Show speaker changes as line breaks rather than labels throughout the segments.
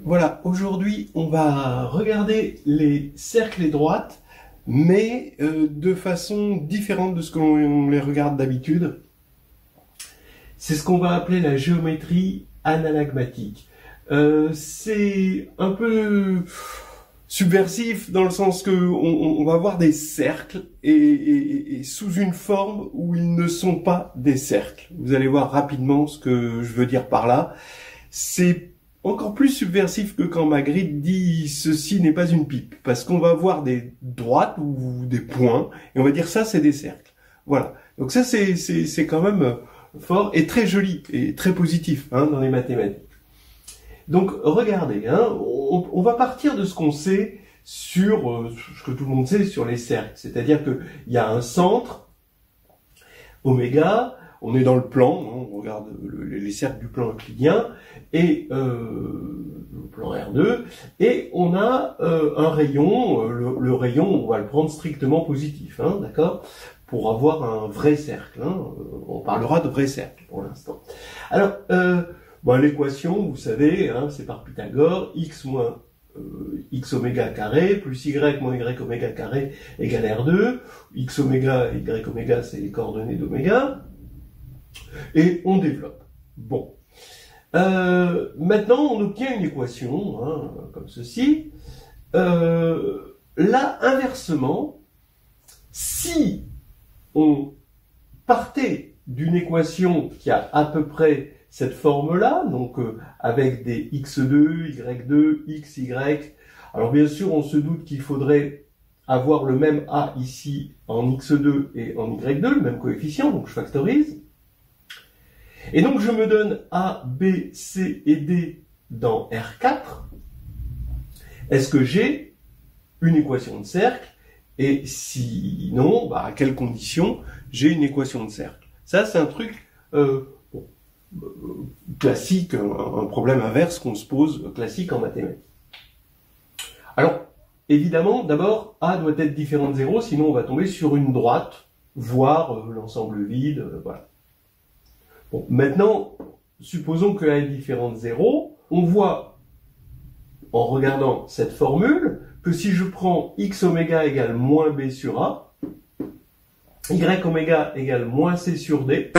Voilà, aujourd'hui on va regarder les cercles et droites, mais de façon différente de ce qu'on les regarde d'habitude. C'est ce qu'on va appeler la géométrie analagmatique. C'est un peu subversif dans le sens que on va voir des cercles et sous une forme où ils ne sont pas des cercles. Vous allez voir rapidement ce que je veux dire par là. C'est encore plus subversif que quand Magritte dit ceci n'est pas une pipe, parce qu'on va voir des droites ou des points et on va dire ça c'est des cercles. Voilà. Donc ça c'est quand même fort et très joli et très positif dans les mathématiques. Donc regardez, on va partir de ce qu'on sait sur ce que tout le monde sait sur les cercles, c'est-à-dire que il y a un centre oméga. On est dans le plan, on regarde les cercles du plan euclidien, et le plan R2, et on a un rayon, le rayon, on va le prendre strictement positif, d'accord, pour avoir un vrai cercle, on parlera de vrai cercle pour l'instant. Alors, l'équation, vous savez, c'est par Pythagore, x moins x oméga carré plus y moins y oméga carré égale R2, x oméga et y oméga, c'est les coordonnées d'oméga, et on développe. Bon. Maintenant, on obtient une équation, comme ceci. Là, inversement, si on partait d'une équation qui a à peu près cette forme-là, donc avec des x2, y2, xy, alors bien sûr, on se doute qu'il faudrait avoir le même a ici en x2 et en y2, le même coefficient, donc je factorise. Et donc je me donne A, B, C et D dans R4. Est-ce que j'ai une équation de cercle? Et sinon, à quelles conditions j'ai une équation de cercle? Ça, c'est un truc classique, un problème inverse qu'on se pose classique en mathématiques. Alors, évidemment, d'abord, A doit être différent de 0, sinon on va tomber sur une droite, voire l'ensemble vide, voilà. Bon, maintenant, supposons que A est différent de 0, on voit, en regardant cette formule, que si je prends x oméga égale moins b sur a, y oméga égale moins c sur d,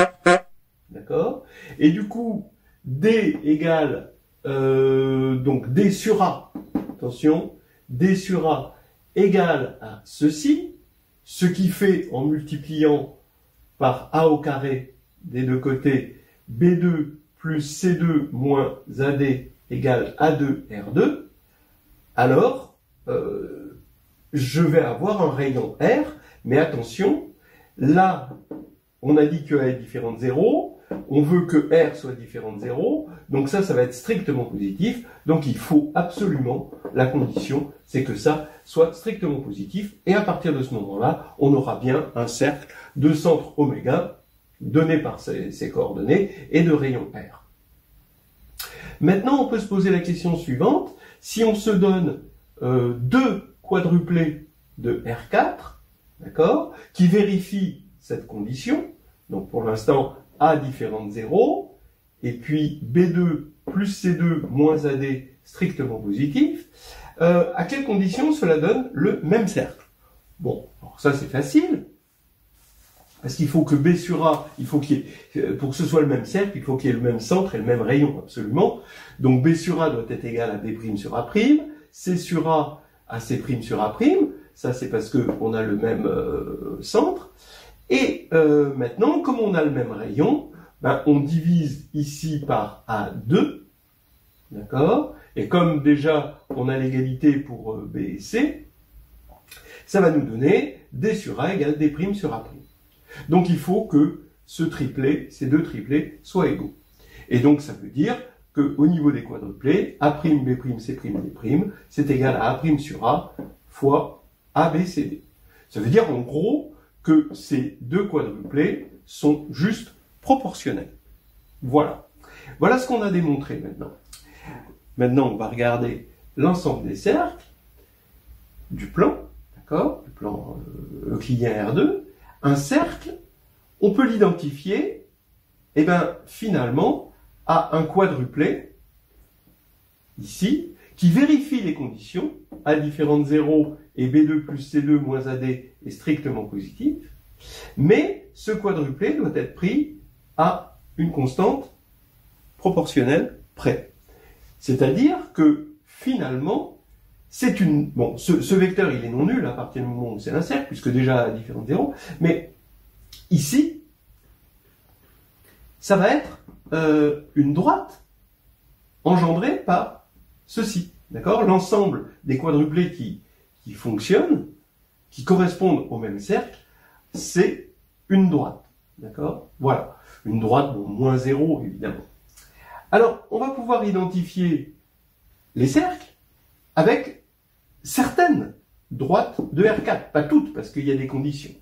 d'accord? Et du coup, d égale, donc d sur a, attention, d sur a égale à ceci, ce qui fait, en multipliant par a au carré, des deux côtés, B2 plus C2 moins AD égale A2 R2, alors je vais avoir un rayon R, mais attention, là, on a dit que A est différent de 0, on veut que R soit différent de 0, donc ça va être strictement positif, donc il faut absolument, la condition, c'est que ça soit strictement positif, et à partir de ce moment-là, on aura bien un cercle de centre oméga, donné par ces coordonnées, et de rayon R. Maintenant, on peut se poser la question suivante. Si on se donne deux quadruplés de R4, d'accord, qui vérifient cette condition, donc pour l'instant, A différent de 0, et puis B2 plus C2 moins AD strictement positif, à quelles conditions cela donne le même cercle? Bon, alors ça c'est facile. Parce qu'il faut que B sur A, pour que ce soit le même cercle, il faut qu'il y ait le même centre et le même rayon, absolument. Donc B sur A doit être égal à B' sur A', C sur A à C' sur A', ça c'est parce qu'on a le même centre. Et maintenant, comme on a le même rayon, on divise ici par A2, d'accord? Et comme déjà on a l'égalité pour B et C, ça va nous donner D sur A égale D' sur A'. Donc il faut que ces deux triplés soient égaux. Et donc ça veut dire qu'au niveau des quadruplés, A', B', C', D', c'est égal à A' sur A fois A, B, C, D. Ça veut dire en gros que ces deux quadruplés sont juste proportionnels. Voilà. Voilà ce qu'on a démontré maintenant. Maintenant, on va regarder l'ensemble des cercles du plan, d'accord, du plan euclidien R2. Un cercle, on peut l'identifier, finalement, à un quadruplé ici, qui vérifie les conditions, A différent de 0 et B2 plus C2 moins AD est strictement positif, mais ce quadruplé doit être pris à une constante proportionnelle près. C'est-à-dire que, finalement, c'est une... Bon, ce vecteur, il est non nul à partir du moment où c'est un cercle, puisque déjà A différent de 0, mais ici, ça va être une droite engendrée par ceci. D'accord? L'ensemble des quadruplés qui fonctionnent, qui correspondent au même cercle, c'est une droite. D'accord? Voilà. Une droite, bon, moins 0, évidemment. Alors, on va pouvoir identifier les cercles avec certaines droites de R4. Pas toutes, parce qu'il y a des conditions.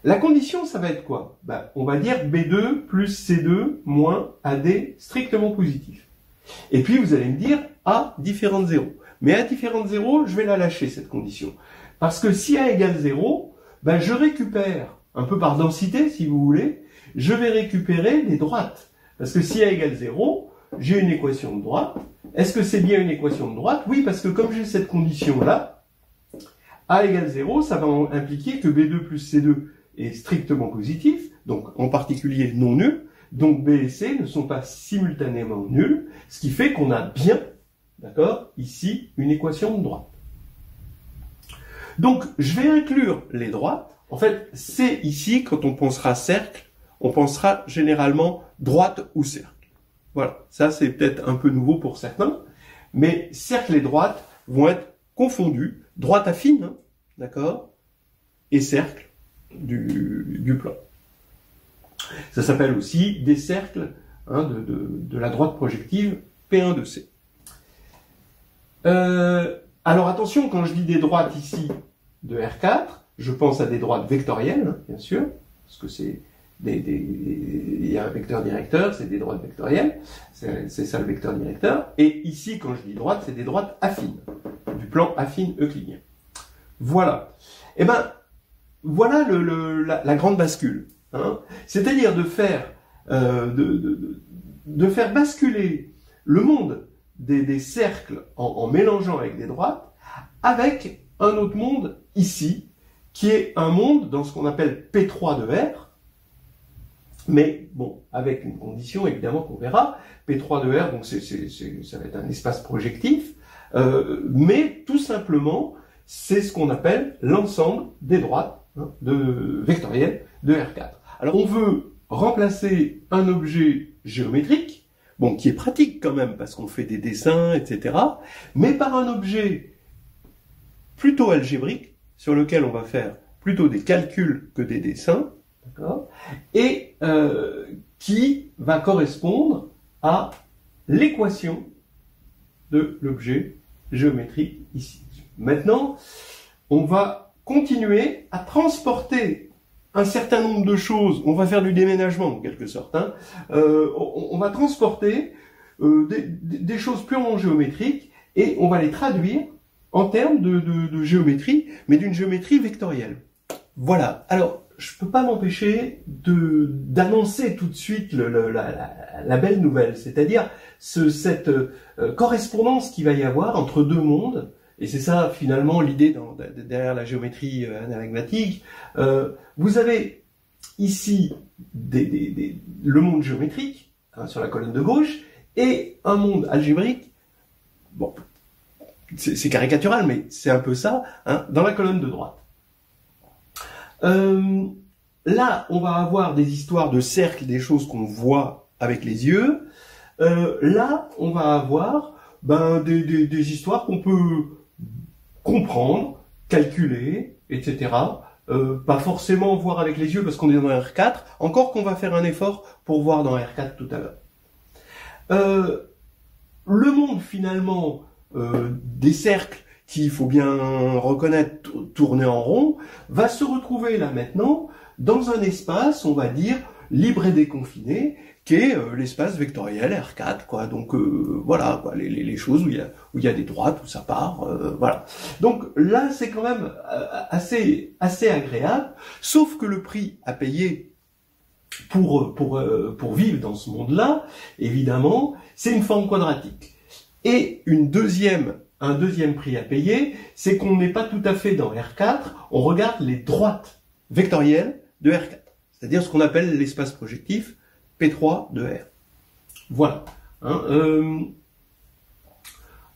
La condition, ça va être quoi? On va dire B2 plus C2 moins AD strictement positif. Et puis, vous allez me dire A différent de 0. Mais A différent de 0, je vais la lâcher, cette condition. Parce que si A égale 0, je récupère, un peu par densité, si vous voulez, je vais récupérer les droites. Parce que si A égale 0, j'ai une équation de droite. Est-ce que c'est bien une équation de droite? Oui, parce que comme j'ai cette condition-là, A égale 0, ça va impliquer que B2 plus C2 est strictement positif, donc en particulier non nul, donc B et C ne sont pas simultanément nuls, ce qui fait qu'on a bien, d'accord, ici, une équation de droite. Donc, je vais inclure les droites. En fait, c'est ici, quand on pensera cercle, on pensera généralement droite ou cercle. Voilà, ça c'est peut-être un peu nouveau pour certains, mais cercle et droite vont être confondus, droite affine, hein, d'accord, et cercle du plan. Ça s'appelle aussi des cercles hein, de la droite projective P1 de C. Alors attention, quand je dis des droites ici de R4, je pense à des droites vectorielles, hein, bien sûr, parce que c'est il y a un vecteur directeur, c'est des droites vectorielles, c'est ça le vecteur directeur, et ici, quand je dis droite, c'est des droites affines, du plan affine euclidien. Voilà. Eh ben, voilà la grande bascule. Hein. C'est-à-dire de faire basculer le monde des cercles en mélangeant avec des droites, avec un autre monde ici, qui est un monde dans ce qu'on appelle P3 de R, mais bon, avec une condition évidemment qu'on verra, P3 de R, donc ça va être un espace projectif, mais tout simplement, c'est ce qu'on appelle l'ensemble des droites hein, vectorielles de R4. Alors on veut remplacer un objet géométrique, bon, qui est pratique quand même, parce qu'on fait des dessins, etc., mais par un objet plutôt algébrique, sur lequel on va faire plutôt des calculs que des dessins, d'accord, et qui va correspondre à l'équation de l'objet géométrique ici. Maintenant, on va continuer à transporter un certain nombre de choses, on va faire du déménagement en quelque sorte, hein. On va transporter des choses purement géométriques et on va les traduire en termes de géométrie, mais d'une géométrie vectorielle. Voilà. Alors, je peux pas m'empêcher d'annoncer tout de suite la belle nouvelle, c'est-à-dire cette correspondance qu'il va y avoir entre deux mondes, et c'est ça finalement l'idée derrière la géométrie anagmatique. Vous avez ici le monde géométrique hein, sur la colonne de gauche et un monde algébrique. Bon, c'est caricatural, mais c'est un peu ça hein, dans la colonne de droite. Là, on va avoir des histoires de cercles, des choses qu'on voit avec les yeux. Là, on va avoir des histoires qu'on peut comprendre, calculer, etc. Pas forcément voir avec les yeux parce qu'on est dans R4, encore qu'on va faire un effort pour voir dans R4 tout à l'heure. Le monde finalement des cercles qui, il faut bien reconnaître, tourner en rond, va se retrouver là maintenant dans un espace, on va dire, libre et déconfiné, qui est l'espace vectoriel R4, quoi. Donc voilà, quoi, les choses où il y a des droites, où ça part, voilà. Donc là, c'est quand même assez agréable, sauf que le prix à payer pour vivre dans ce monde-là, évidemment, c'est une forme quadratique. Et un deuxième prix à payer, c'est qu'on n'est pas tout à fait dans R4, on regarde les droites vectorielles de R4, c'est-à-dire ce qu'on appelle l'espace projectif P3 de R. Voilà.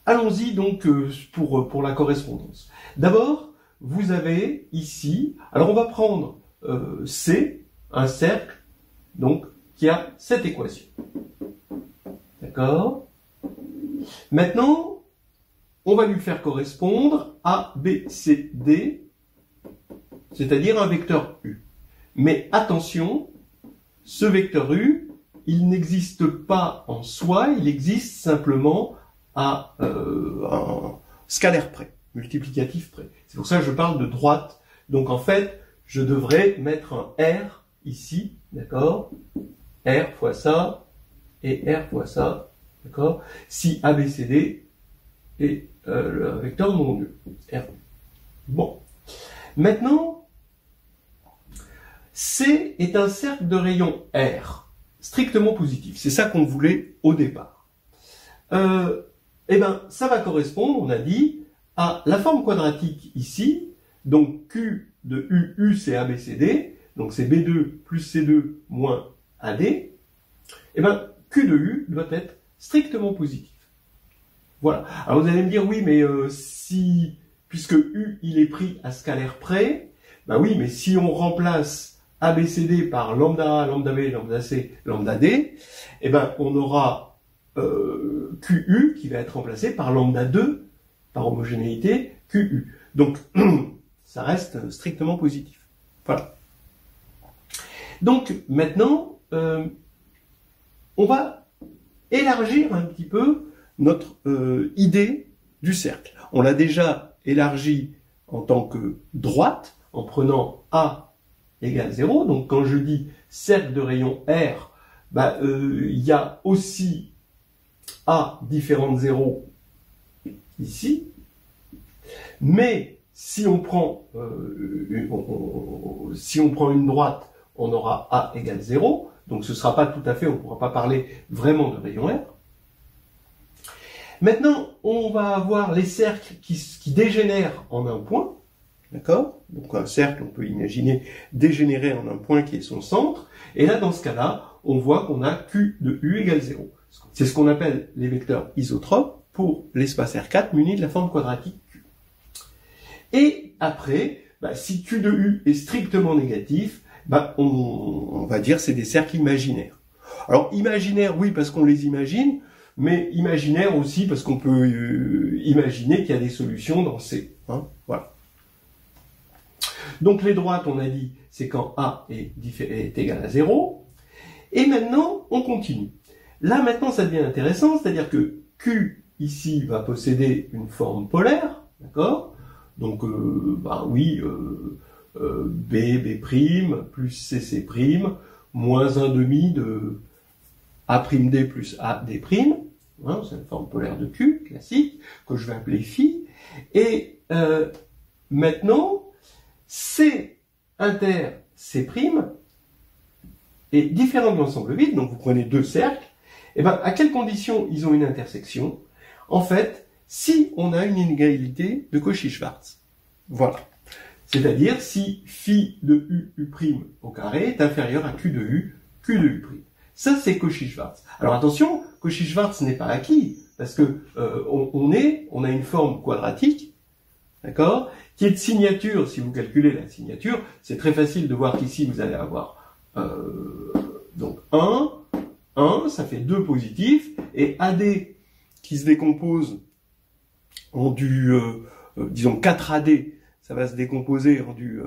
Allons-y donc pour la correspondance. D'abord, vous avez ici, alors on va prendre C, un cercle, donc qui a cette équation. D'accord? Maintenant, on va lui faire correspondre A, B, C, D, c'est-à-dire un vecteur U. Mais attention, ce vecteur U, il n'existe pas en soi, il existe simplement à un scalaire près, multiplicatif près. C'est pour ça que je parle de droite. Donc en fait, je devrais mettre un R ici, d'accord? R fois ça, et R fois ça, d'accord? Si ABCD est le vecteur non nul, R. Bon. Maintenant, C est un cercle de rayon R, strictement positif. C'est ça qu'on voulait au départ. Eh bien, ça va correspondre, on a dit, à la forme quadratique ici, donc Q de U c'est ABCD, donc c'est B2 plus C2 moins AD, eh bien, Q de U doit être strictement positif. Voilà. Alors vous allez me dire, oui, mais puisque U, il est pris à scalaire près, ben oui, mais si on remplace ABCD par lambda A, lambda B, lambda C, lambda D, eh ben, on aura QU qui va être remplacé par lambda 2, par homogénéité, QU. Donc, ça reste strictement positif. Voilà. Donc, maintenant, on va élargir un petit peu notre idée du cercle. On l'a déjà élargi en tant que droite, en prenant A égale 0. Donc, quand je dis cercle de rayon R, bah, y a aussi A différent de 0 ici, mais si on prend une droite, on aura A égale 0, donc ce ne sera pas tout à fait, on ne pourra pas parler vraiment de rayon R. Maintenant, on va avoir les cercles qui dégénèrent en un point, d'accord? Donc un cercle, on peut imaginer dégénérer en un point qui est son centre, et là, dans ce cas-là, on voit qu'on a Q de U égale 0. C'est ce qu'on appelle les vecteurs isotropes pour l'espace R4 muni de la forme quadratique Q. Et après, bah, si Q de U est strictement négatif, bah, on va dire c'est des cercles imaginaires. Alors imaginaires, oui, parce qu'on les imagine, mais imaginaires aussi parce qu'on peut imaginer qu'il y a des solutions dans C. Hein, voilà. Donc les droites, on a dit, c'est quand A est égal à 0. Et maintenant, on continue. Là, maintenant, ça devient intéressant, c'est-à-dire que Q, ici, va posséder une forme polaire, d'accord? Donc, bah oui, B, B', plus C, C', moins 1 demi de A'D plus AD', hein, c'est une forme polaire de Q, classique, que je vais appeler phi. Et maintenant, C inter C' est différent de l'ensemble vide, donc vous prenez deux cercles, et bien à quelles conditions ils ont une intersection? En fait, si on a une inégalité de Cauchy-Schwarz. Voilà. C'est-à-dire si phi de U' au carré est inférieur à Q de Q de U'. Ça, c'est Cauchy-Schwarz. Alors attention, Cauchy-Schwarz n'est pas acquis, parce que on a une forme quadratique, d'accord, qui est de signature. Si vous calculez la signature, c'est très facile de voir qu'ici vous allez avoir donc 1, ça fait 2 positifs, et AD qui se décompose en du, disons 4AD, ça va se décomposer en du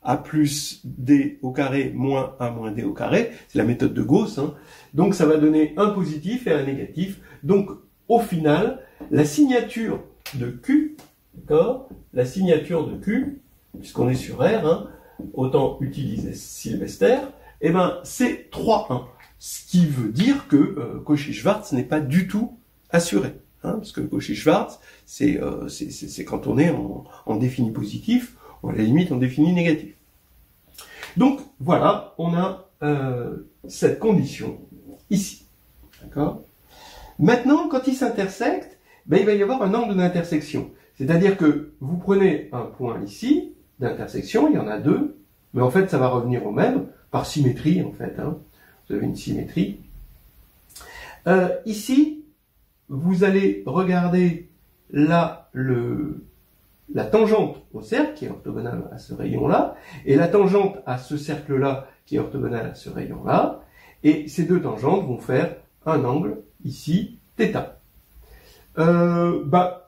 A plus D au carré moins A moins D au carré, c'est la méthode de Gauss, hein. Donc ça va donner un positif et un négatif. Donc au final, la signature de Q, d'accord, la signature de Q, puisqu'on est sur R, hein, autant utiliser Sylvester, eh ben c'est 3,1. Ce qui veut dire que Cauchy-Schwarz n'est pas du tout assuré. Hein, parce que Cauchy-Schwarz, c'est quand on est en défini positif, ou à la limite en défini négatif. Donc voilà, on a cette condition ici. D'accord ? Maintenant, quand ils s'intersectent, ben, il va y avoir un angle d'intersection. C'est-à-dire que vous prenez un point ici, d'intersection, il y en a deux, mais en fait ça va revenir au même, par symétrie en fait, hein. Vous avez une symétrie. Ici, vous allez regarder là la tangente au cercle qui est orthogonale à ce rayon-là, et la tangente à ce cercle-là qui est orthogonale à ce rayon-là, et ces deux tangentes vont faire un angle ici, θ.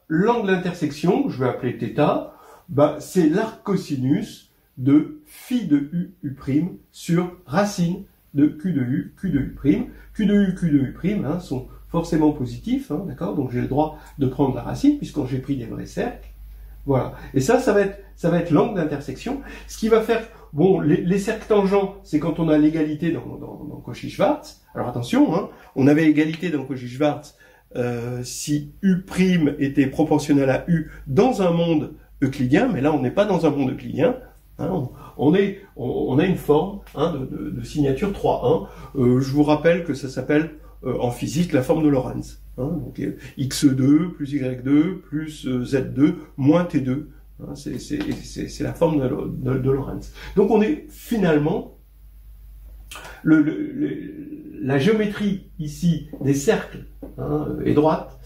L'angle d'intersection, je vais appeler θ, c'est l'arc cosinus de phi de u' sur racine de q de u, q de u'. Q de u' hein, sont forcément positifs, hein, d'accord? Donc j'ai le droit de prendre la racine, puisque j'ai pris des vrais cercles. Voilà. Et ça va être l'angle d'intersection. Ce qui va faire, bon, les cercles tangents, c'est quand on a l'égalité dans Cauchy-Schwarz. Alors attention, hein, on avait égalité dans Cauchy-Schwarz si u' était proportionnel à u dans un monde euclidien, mais là on n'est pas dans un monde euclidien. Hein, on a une forme hein, de signature 3,1. Je vous rappelle que ça s'appelle en physique la forme de Lorentz. Hein, donc x2 plus y2 plus z2 moins t2. Hein, c'est la forme de Lorentz. Donc on est finalement la géométrie ici des cercles hein, est droite.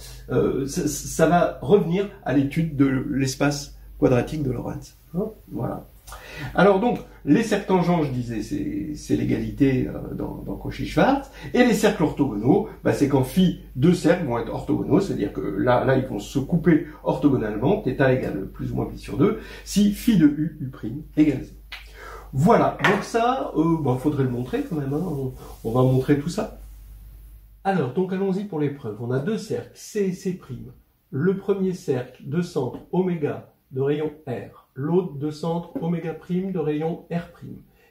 Ça va revenir à l'étude de l'espace quadratique de Lorentz. Hein, voilà. Alors donc, les cercles tangents, je disais, c'est l'égalité dans Cauchy-Schwarz, et les cercles orthogonaux, c'est quand phi deux cercles vont être orthogonaux, c'est-à-dire que là, ils vont se couper orthogonalement, θ égale plus ou moins pi sur 2, si phi de u' égale 0. Voilà, donc ça, faudrait le montrer quand même, hein, on va montrer tout ça. Alors, donc allons-y pour l'épreuve. On a deux cercles, C et C'. Le premier cercle de centre oméga de rayon R, l'autre de centre oméga' de rayon R'.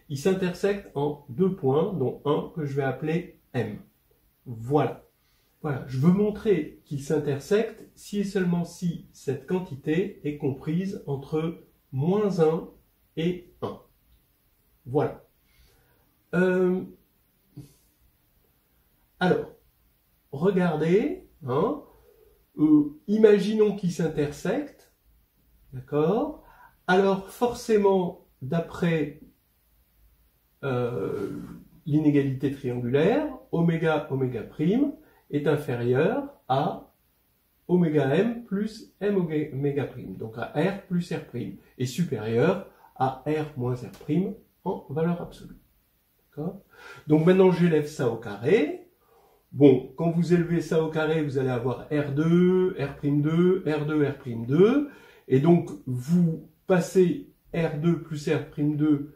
Ils s'intersectent en deux points, dont un que je vais appeler M. Voilà. Voilà, je veux montrer qu'ils s'intersectent si et seulement si cette quantité est comprise entre moins 1 et 1. Voilà. Alors, regardez, hein, imaginons qu'ils s'intersectent, d'accord? Alors, forcément, d'après l'inégalité triangulaire, oméga prime est inférieur à oméga m plus m oméga prime, donc à r plus r prime, et supérieur à r moins r prime en valeur absolue. D'accord? Donc maintenant, j'élève ça au carré. Bon, quand vous élevez ça au carré, vous allez avoir R2, R'2, R2, R'2, et donc vous passez R2 plus R'2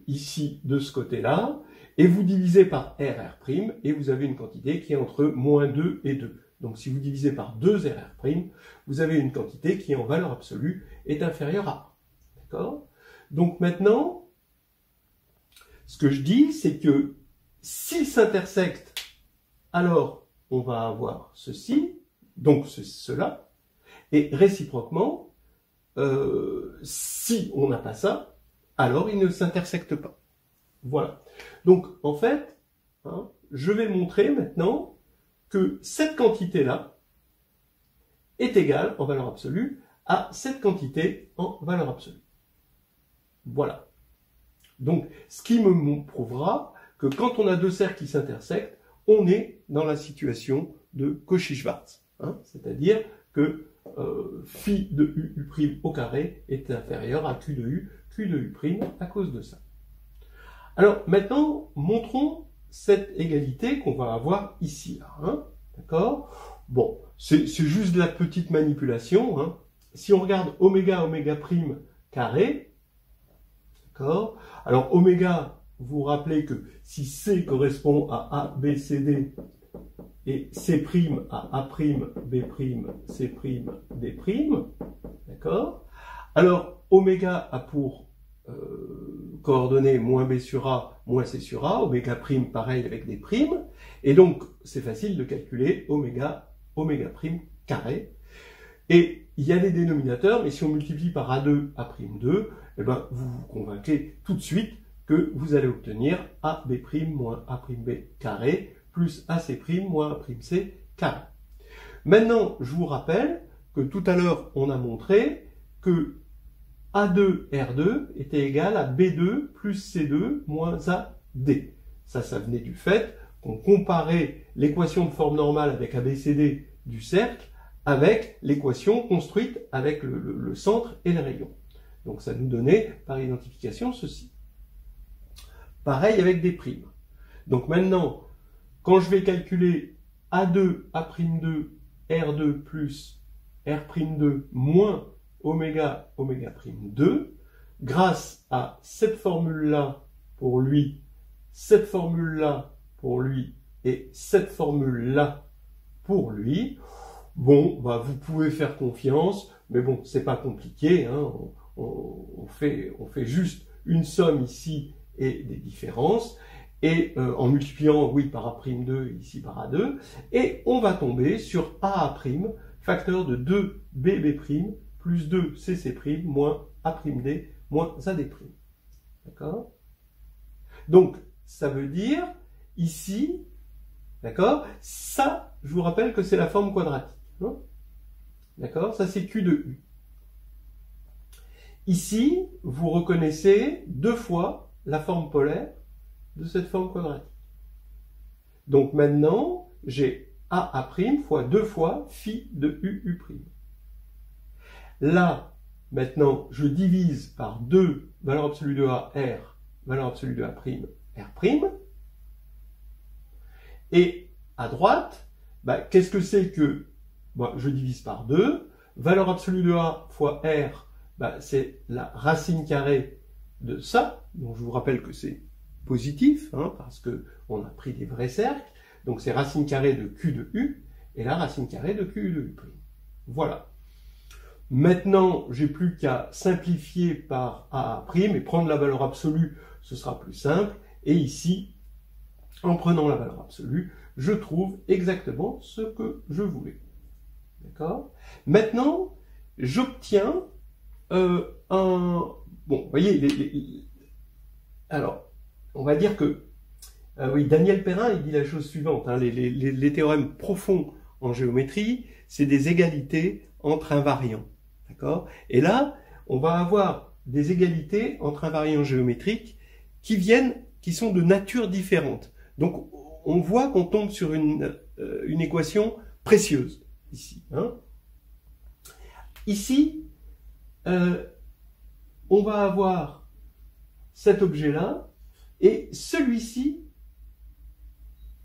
ici, de ce côté-là, et vous divisez par RR', et vous avez une quantité qui est entre moins 2 et 2. Donc si vous divisez par 2 RR', vous avez une quantité qui en valeur absolue est inférieure à 1. D'accord? Donc maintenant, ce que je dis, c'est que s'ils s'intersectent, alors on va avoir ceci, donc cela, et réciproquement, si on n'a pas ça, alors ils ne s'intersectent pas. Voilà. Donc en fait, hein, je vais montrer maintenant que cette quantité-là est égale en valeur absolue à cette quantité en valeur absolue. Voilà. Donc, ce qui me prouvera que quand on a deux cercles qui s'intersectent, on est dans la situation de Cauchy-Schwarz. Hein, c'est-à-dire que phi de u' au carré est inférieur à q de u' à cause de ça. Alors, maintenant, montrons cette égalité qu'on va avoir ici. Hein, d'accord? Bon, c'est juste de la petite manipulation. Hein. Si on regarde oméga prime carré, d'accord? Alors, oméga, vous vous rappelez que si C correspond à A, B, C, D, et C' à A', B', C', D', d'accord? Alors, oméga a pour coordonnées moins B sur A, moins C sur A, oméga prime pareil avec des primes, et donc c'est facile de calculer oméga prime carré. Et il y a des dénominateurs, mais si on multiplie par A2, A'2, eh ben, vous vous convainquez tout de suite que vous allez obtenir AB' moins A'b carré plus AC' moins A'c carré. Maintenant, je vous rappelle que tout à l'heure, on a montré que A2 R2 était égal à B2 plus C2 moins AD. Ça venait du fait qu'on comparait l'équation de forme normale avec ABCD du cercle avec l'équation construite avec le centre et les rayons. Donc ça nous donnait par identification ceci. Pareil avec des primes. Donc maintenant, quand je vais calculer A2, A'2, R2 plus R'2 moins oméga, oméga'2, grâce à cette formule-là pour lui, cette formule-là pour lui et cette formule-là pour lui, bon, bah, vous pouvez faire confiance, mais bon, c'est pas compliqué, hein, on fait juste une somme ici et des différences, et en multipliant, oui, par A'2, ici par A2, et on va tomber sur AA', facteur de 2BB' plus 2CC' moins A'D moins AD'. D'accord? Donc, ça veut dire, ici, d'accord, ça, je vous rappelle que c'est la forme quadratique. Hein, d'accord? Ça, c'est Q de U. Ici, vous reconnaissez deux fois la forme polaire de cette forme quadratique. Donc maintenant, j'ai AA' fois 2 fois phi de UU'. Là, maintenant, je divise par 2 valeur absolue de A, R, valeur absolue de A', R'. Et à droite, bah, qu'est-ce que c'est que bah, je divise par 2. Valeur absolue de A fois R, bah, c'est la racine carrée de ça. Donc je vous rappelle que c'est positif, hein, parce qu'on a pris des vrais cercles. Donc c'est racine carrée de Q de U, et la racine carrée de Q de U'. Voilà. Maintenant, j'ai plus qu'à simplifier par AA' et prendre la valeur absolue, ce sera plus simple. Et ici, en prenant la valeur absolue, je trouve exactement ce que je voulais. D'accord? Maintenant, j'obtiens un... Bon, vous voyez, alors, on va dire que... oui, Daniel Perrin, il dit la chose suivante. Hein, les théorèmes profonds en géométrie, c'est des égalités entre invariants. D'accord? Et là, on va avoir des égalités entre invariants géométriques qui sont de nature différente. Donc, on voit qu'on tombe sur une équation précieuse, ici. Hein. Ici, on va avoir cet objet-là, et celui-ci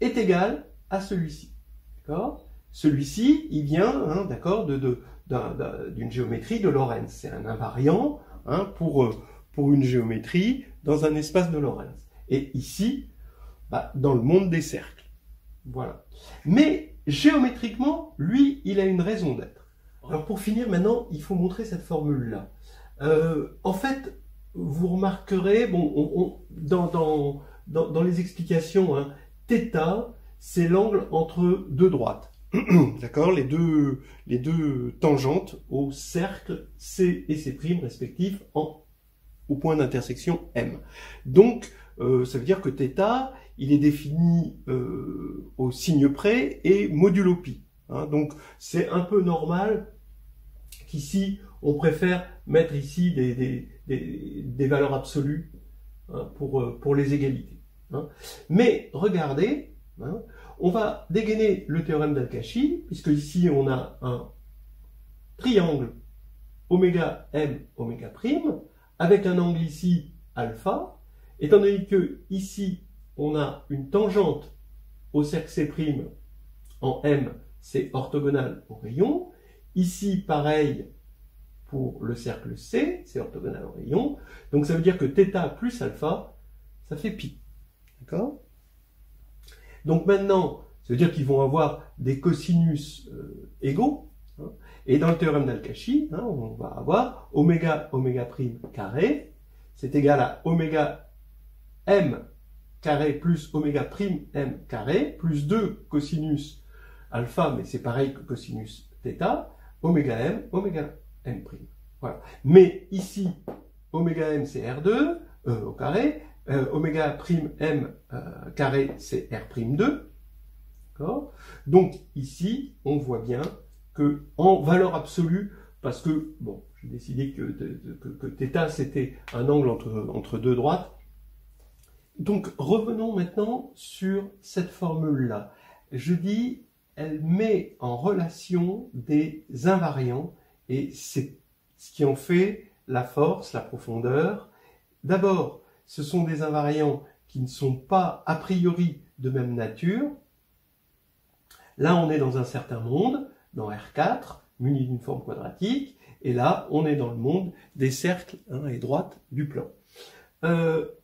est égal à celui-ci. D'accord? Celui-ci, il vient, hein, d'accord, d'une géométrie de Lorentz. C'est un invariant, hein, pour une géométrie dans un espace de Lorentz. Et ici, bah, dans le monde des cercles. Voilà. Mais géométriquement, lui, il a une raison d'être. Alors pour finir, maintenant, il faut montrer cette formule-là. En fait, vous remarquerez, bon, dans les explications, hein, θ, c'est l'angle entre deux droites. D'accord, les deux tangentes au cercle C et C' respectifs au point d'intersection M. Donc, ça veut dire que θ, il est défini au signe près et modulo pi. Hein, donc, c'est un peu normal qu'ici, on préfère mettre ici des valeurs absolues, hein, pour les égalités. Hein. Mais regardez, hein, on va dégainer le théorème d'Al-Kashi, puisque ici on a un triangle oméga M, oméga prime, avec un angle ici alpha, étant donné que ici on a une tangente au cercle C' en M, c'est orthogonal au rayon. Ici, pareil pour le cercle C, c'est orthogonal au rayon. Donc ça veut dire que θ plus alpha, ça fait pi. D'accord? Donc maintenant, ça veut dire qu'ils vont avoir des cosinus égaux. Hein, et dans le théorème d'Al-Kashi, hein, on va avoir oméga prime carré, c'est égal à oméga m carré plus oméga prime m carré, plus 2 cosinus alpha, mais c'est pareil que cosinus θ, oméga m prime. Voilà. Mais ici, oméga m c'est R2 au carré, oméga prime m carré c'est R'2. D'accord? Donc ici, on voit bien que en valeur absolue, parce que, bon, j'ai décidé que θ c'était un angle entre deux droites. Donc revenons maintenant sur cette formule-là. Je dis, elle met en relation des invariants, et c'est ce qui en fait la force, la profondeur. D'abord, ce sont des invariants qui ne sont pas a priori de même nature. Là, on est dans un certain monde, dans R4, muni d'une forme quadratique, et là, on est dans le monde des cercles et droites du plan.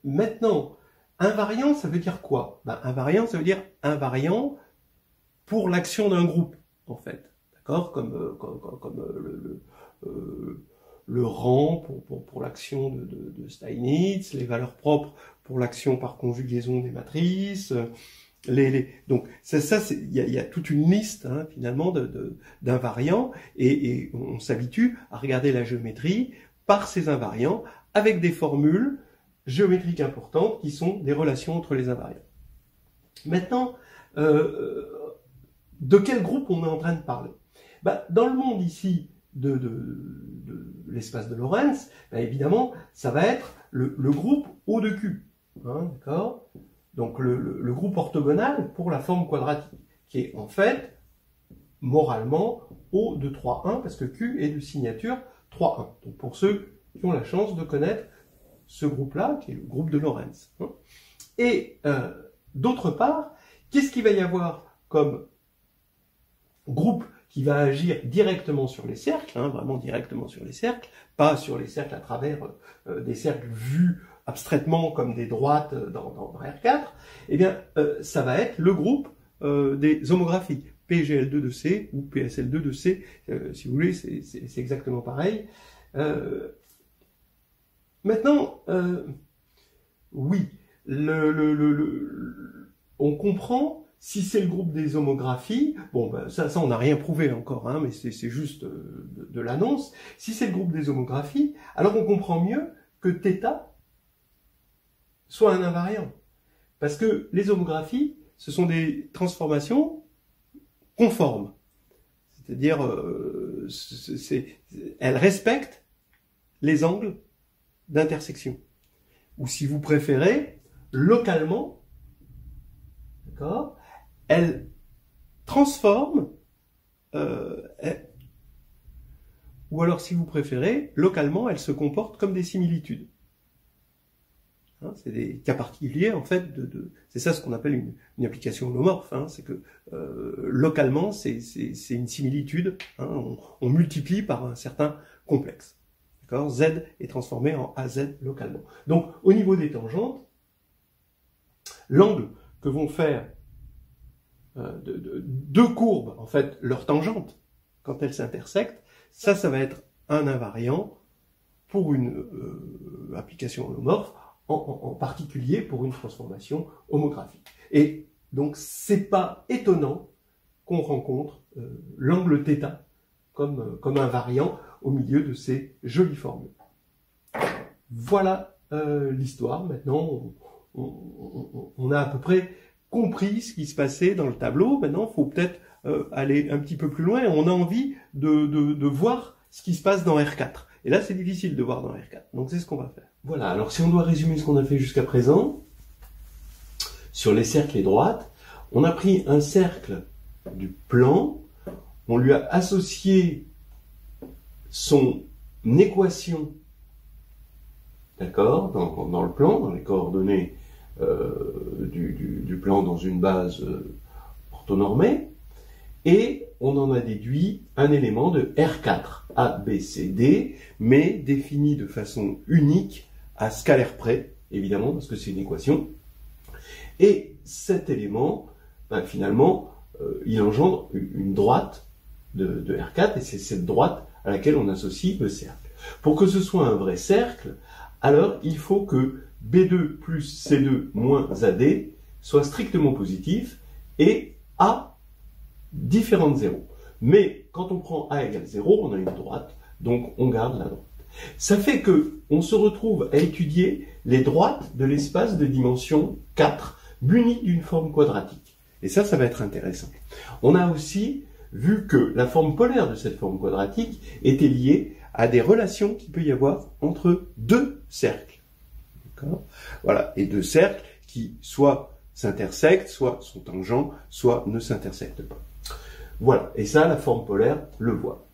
Maintenant, invariant, ça veut dire quoi? Invariant, ça veut dire invariant pour l'action d'un groupe, en fait. D'accord? Comme le rang pour l'action de Steinitz, les valeurs propres pour l'action par conjugaison des matrices. Donc il y a toute une liste finalement d'invariants, et on s'habitue à regarder la géométrie par ces invariants avec des formules géométriques importantes qui sont des relations entre les invariants. Maintenant, de quel groupe on est en train de parler? Dans le monde ici de l'espace de Lorentz, évidemment, ça va être le groupe O de Q. D'accord? Donc le groupe orthogonal pour la forme quadratique, qui est en fait, moralement, O de 3,1, parce que Q est de signature 3,1. Donc pour ceux qui ont la chance de connaître ce groupe-là, qui est le groupe de Lorentz. Et d'autre part, qu'est-ce qu'il va y avoir comme groupe qui va agir directement sur les cercles, vraiment directement sur les cercles, pas sur les cercles à travers des cercles vus abstraitement comme des droites dans R4, eh bien, ça va être le groupe des homographies, PGL2 de C ou PSL2 de C, si vous voulez, c'est exactement pareil. Maintenant, oui, on comprend. Si c'est le groupe des homographies, bon, ça on n'a rien prouvé encore, mais c'est juste de l'annonce. Si c'est le groupe des homographies, alors on comprend mieux que θ soit un invariant. Parce que les homographies, ce sont des transformations conformes. C'est-à-dire, elles respectent les angles d'intersection. Ou si vous préférez, localement, d'accord, elles transforment, ou alors si vous préférez, localement, elles se comportent comme des similitudes. C'est des cas particuliers, en fait, c'est ça ce qu'on appelle une application holomorphe, c'est que localement, c'est une similitude, on multiplie par un certain complexe. D'accord? Z est transformé en AZ localement. Donc, au niveau des tangentes, l'angle que vont faire deux courbes, en fait, leurs tangentes, quand elles s'intersectent, ça va être un invariant pour une application holomorphe, en particulier pour une transformation homographique. Et donc, c'est pas étonnant qu'on rencontre l'angle θ comme invariant au milieu de ces jolies formules. Voilà l'histoire. Maintenant, on a à peu près compris ce qui se passait dans le tableau. Maintenant, il faut peut-être aller un petit peu plus loin. On a envie de voir ce qui se passe dans R4. Et là, c'est difficile de voir dans R4. Donc, c'est ce qu'on va faire. Voilà. Alors, si on doit résumer ce qu'on a fait jusqu'à présent, sur les cercles et droites, on a pris un cercle du plan, on lui a associé son équation, d'accord, dans le plan, dans les coordonnées du plan dans une base orthonormée, et on en a déduit un élément de R4, A, B, C, D, mais défini de façon unique, à scalaire près, évidemment, parce que c'est une équation. Et cet élément, finalement, il engendre une droite de R4, et c'est cette droite à laquelle on associe le cercle. Pour que ce soit un vrai cercle, alors il faut que B2 plus C2 moins AD soit strictement positif et A différent de 0. Mais quand on prend A égale 0, on a une droite, donc on garde la droite. Ça fait que on se retrouve à étudier les droites de l'espace de dimension 4, munies d'une forme quadratique. Et ça va être intéressant. On a aussi vu que la forme polaire de cette forme quadratique était liée à des relations qu'il peut y avoir entre deux cercles. D'accord ? Voilà. Et deux cercles qui soit s'intersectent, soit sont tangents, soit ne s'intersectent pas. Voilà. Et ça, la forme polaire le voit.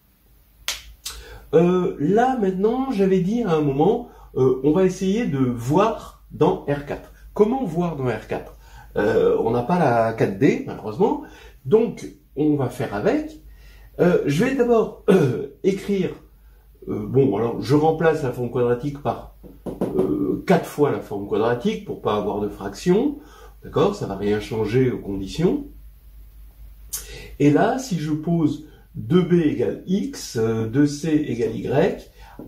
Là, maintenant, j'avais dit à un moment, on va essayer de voir dans R4. Comment voir dans R4 ? On n'a pas la 4D, malheureusement, donc on va faire avec. Je vais d'abord écrire, bon, alors je remplace la forme quadratique par 4 fois la forme quadratique pour pas avoir de fraction, d'accord, ça va rien changer aux conditions. Et là, si je pose 2b égale x, 2c égale y,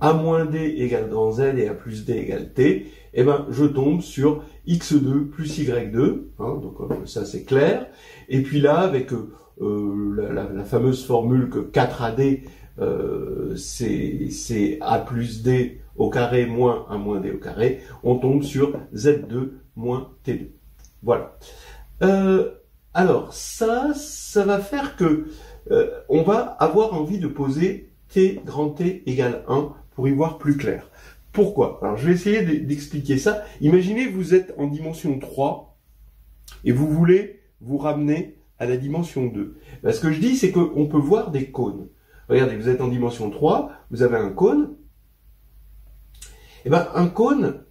a moins d égale grand Z et a plus d égale t, eh ben, je tombe sur x2 plus y2, hein, donc ça c'est clair. Et puis là, avec la fameuse formule que 4ad, c'est a plus d au carré moins 1 moins d au carré, on tombe sur z2 moins t2. Voilà. Alors, ça va faire que on va avoir envie de poser t grand T égale 1 pour y voir plus clair. Pourquoi? Alors, je vais essayer d'expliquer ça. Imaginez, vous êtes en dimension 3 et vous voulez vous ramener à la dimension 2. Ben, ce que je dis, c'est qu'on peut voir des cônes. Regardez, vous êtes en dimension 3, vous avez un cône. Et ben, un cône,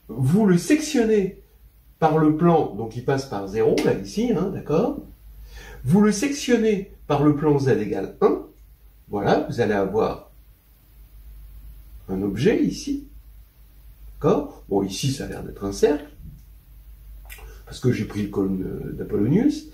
vous le sectionnez par le plan, donc il passe par 0, là, ici, hein, d'accord? Vous le sectionnez par le plan Z égale 1. Voilà, vous allez avoir un objet ici. D'accord? Bon, ici, ça a l'air d'être un cercle, parce que j'ai pris le cône d'Apollonius.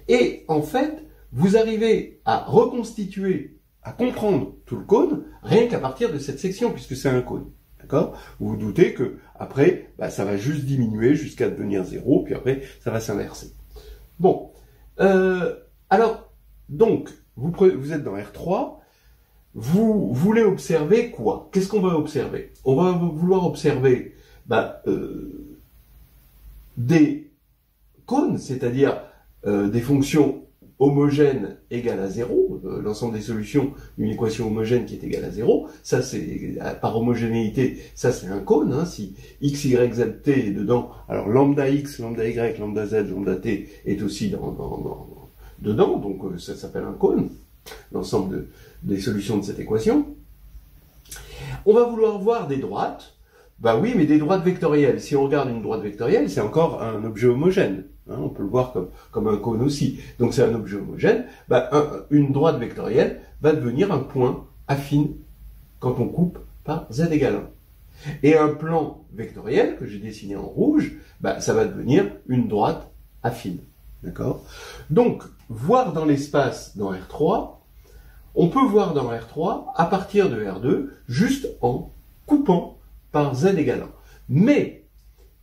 Et en fait, vous arrivez à reconstituer, à comprendre tout le cône, rien qu'à partir de cette section, puisque c'est un cône. D'accord? Vous vous doutez que après, bah, ça va juste diminuer jusqu'à devenir 0, puis après, ça va s'inverser. Bon. Alors, donc, vous êtes dans R3, vous voulez observer quoi? Qu'est-ce qu'on va observer? On va vouloir observer des cônes, c'est-à-dire des fonctions homogènes égales à 0, l'ensemble des solutions d'une équation homogène qui est égale à 0, ça c'est, par homogénéité, ça c'est un cône, hein, si x, y, z, t est dedans, alors lambda x, lambda y, lambda z, lambda t est aussi dedans, donc ça s'appelle un cône, l'ensemble des solutions de cette équation. On va vouloir voir des droites, bah oui, mais des droites vectorielles. Si on regarde une droite vectorielle, c'est encore un objet homogène. Hein, on peut le voir comme un cône aussi. Donc c'est un objet homogène. Bah, une droite vectorielle va devenir un point affine quand on coupe par z égale 1. Et un plan vectoriel, que j'ai dessiné en rouge, bah, ça va devenir une droite affine. D'accord? Donc, voir dans l'espace dans R3, on peut voir dans R3 à partir de R2, juste en coupant par z égale 1. Mais,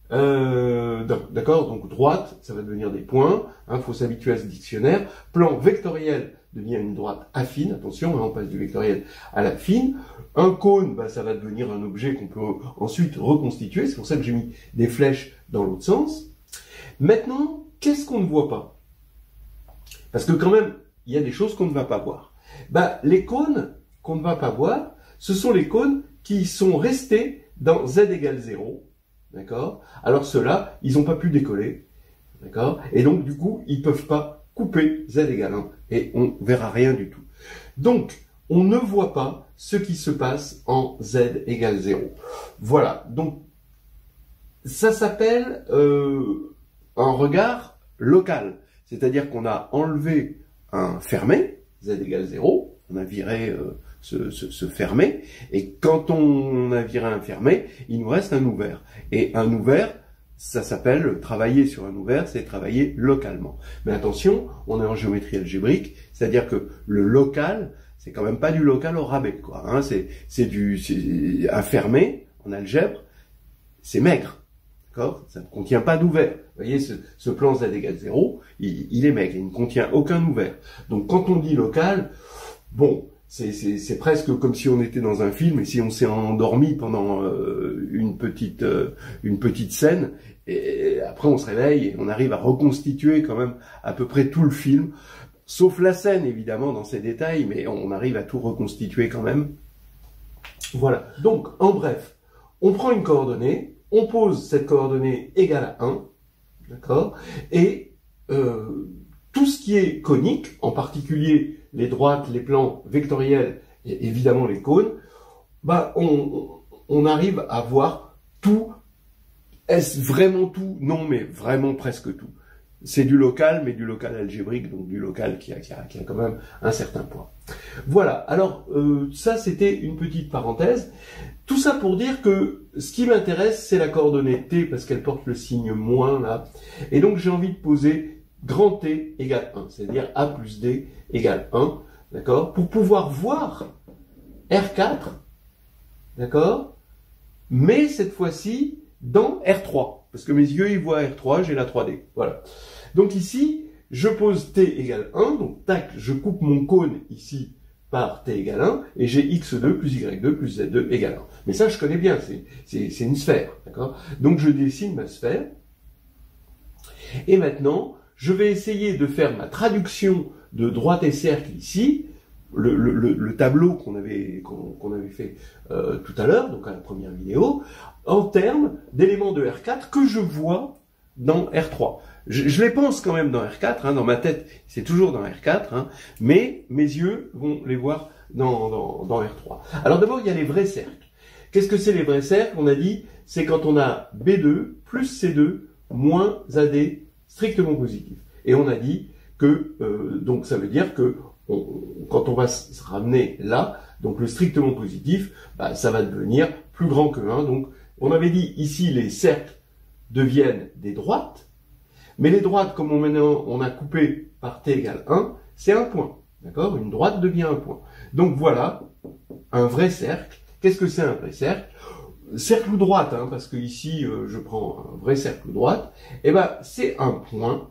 d'accord, donc droite, ça va devenir des points, hein, faut s'habituer à ce dictionnaire. Plan vectoriel devient une droite affine, attention, hein, on passe du vectoriel à l'affine. Un cône, bah, ça va devenir un objet qu'on peut ensuite reconstituer, c'est pour ça que j'ai mis des flèches dans l'autre sens. Maintenant, qu'est-ce qu'on ne voit pas? Parce que quand même, il y a des choses qu'on ne va pas voir. Bah, les cônes qu'on ne va pas voir, ce sont les cônes qui sont restés dans z égale 0, d'accord? Alors ceux-là, ils n'ont pas pu décoller, d'accord? Et donc du coup, ils ne peuvent pas couper z égale 1, et on verra rien du tout. Donc, on ne voit pas ce qui se passe en z égale 0. Voilà, donc ça s'appelle un regard local, c'est-à-dire qu'on a enlevé un fermé, z égale 0, on a viré ce fermé, et quand on a viré un fermé, il nous reste un ouvert. Et un ouvert, ça s'appelle travailler sur un ouvert, c'est travailler localement. Mais attention, on est en géométrie algébrique, c'est-à-dire que le local, c'est quand même pas du local au rabais, quoi. Hein, c'est un fermé en algèbre, c'est maigre. D'accord? Ça ne contient pas d'ouvert. Vous voyez, ce plan z égale 0, il est maigre, il ne contient aucun ouvert. Donc quand on dit local, bon, c'est presque comme si on était dans un film et si on s'est endormi pendant une petite scène et après on se réveille et on arrive à reconstituer quand même à peu près tout le film, sauf la scène évidemment dans ses détails, mais on arrive à tout reconstituer quand même. Voilà. Donc en bref, on prend une coordonnée, on pose cette coordonnée égale à 1, d'accord, et tout ce qui est conique, en particulier les droites, les plans vectoriels et évidemment les cônes, bah on arrive à voir tout. Est-ce vraiment tout? Non, mais vraiment presque tout. C'est du local, mais du local algébrique, donc du local qui a quand même un certain poids. Voilà, alors ça c'était une petite parenthèse. Tout ça pour dire que ce qui m'intéresse, c'est la coordonnée t, parce qu'elle porte le signe moins là. Et donc j'ai envie de poser grand T égale 1, c'est-à-dire A plus D égale 1, d'accord, pour pouvoir voir R4, d'accord, mais cette fois-ci dans R3, parce que mes yeux ils voient R3, j'ai la 3D, voilà. Donc ici, je pose T égale 1, donc tac, je coupe mon cône ici par T égale 1, et j'ai X2 plus Y2 plus Z2 égale 1. Mais ça, je connais bien, c'est une sphère, d'accord. Donc je dessine ma sphère, et maintenant, je vais essayer de faire ma traduction de droite et cercle ici, le tableau qu'on avait fait tout à l'heure, donc à la première vidéo, en termes d'éléments de R4 que je vois dans R3. Je les pense quand même dans R4, hein, dans ma tête, c'est toujours dans R4, hein, mais mes yeux vont les voir dans R3. Alors d'abord, il y a les vrais cercles. Qu'est-ce que c'est les vrais cercles? On a dit, c'est quand on a B2 plus C2 moins AD strictement positif. Et on a dit que, donc ça veut dire que quand on va se ramener là, donc le strictement positif, bah, ça va devenir plus grand que 1. Donc on avait dit ici les cercles deviennent des droites, mais les droites, comme maintenant on a coupé par t égale 1, c'est un point. D'accord? Une droite devient un point. Donc voilà un vrai cercle. Qu'est-ce que c'est un vrai cercle? Cercle ou droite, hein, parce que ici je prends un vrai cercle ou droite, et ben c'est un point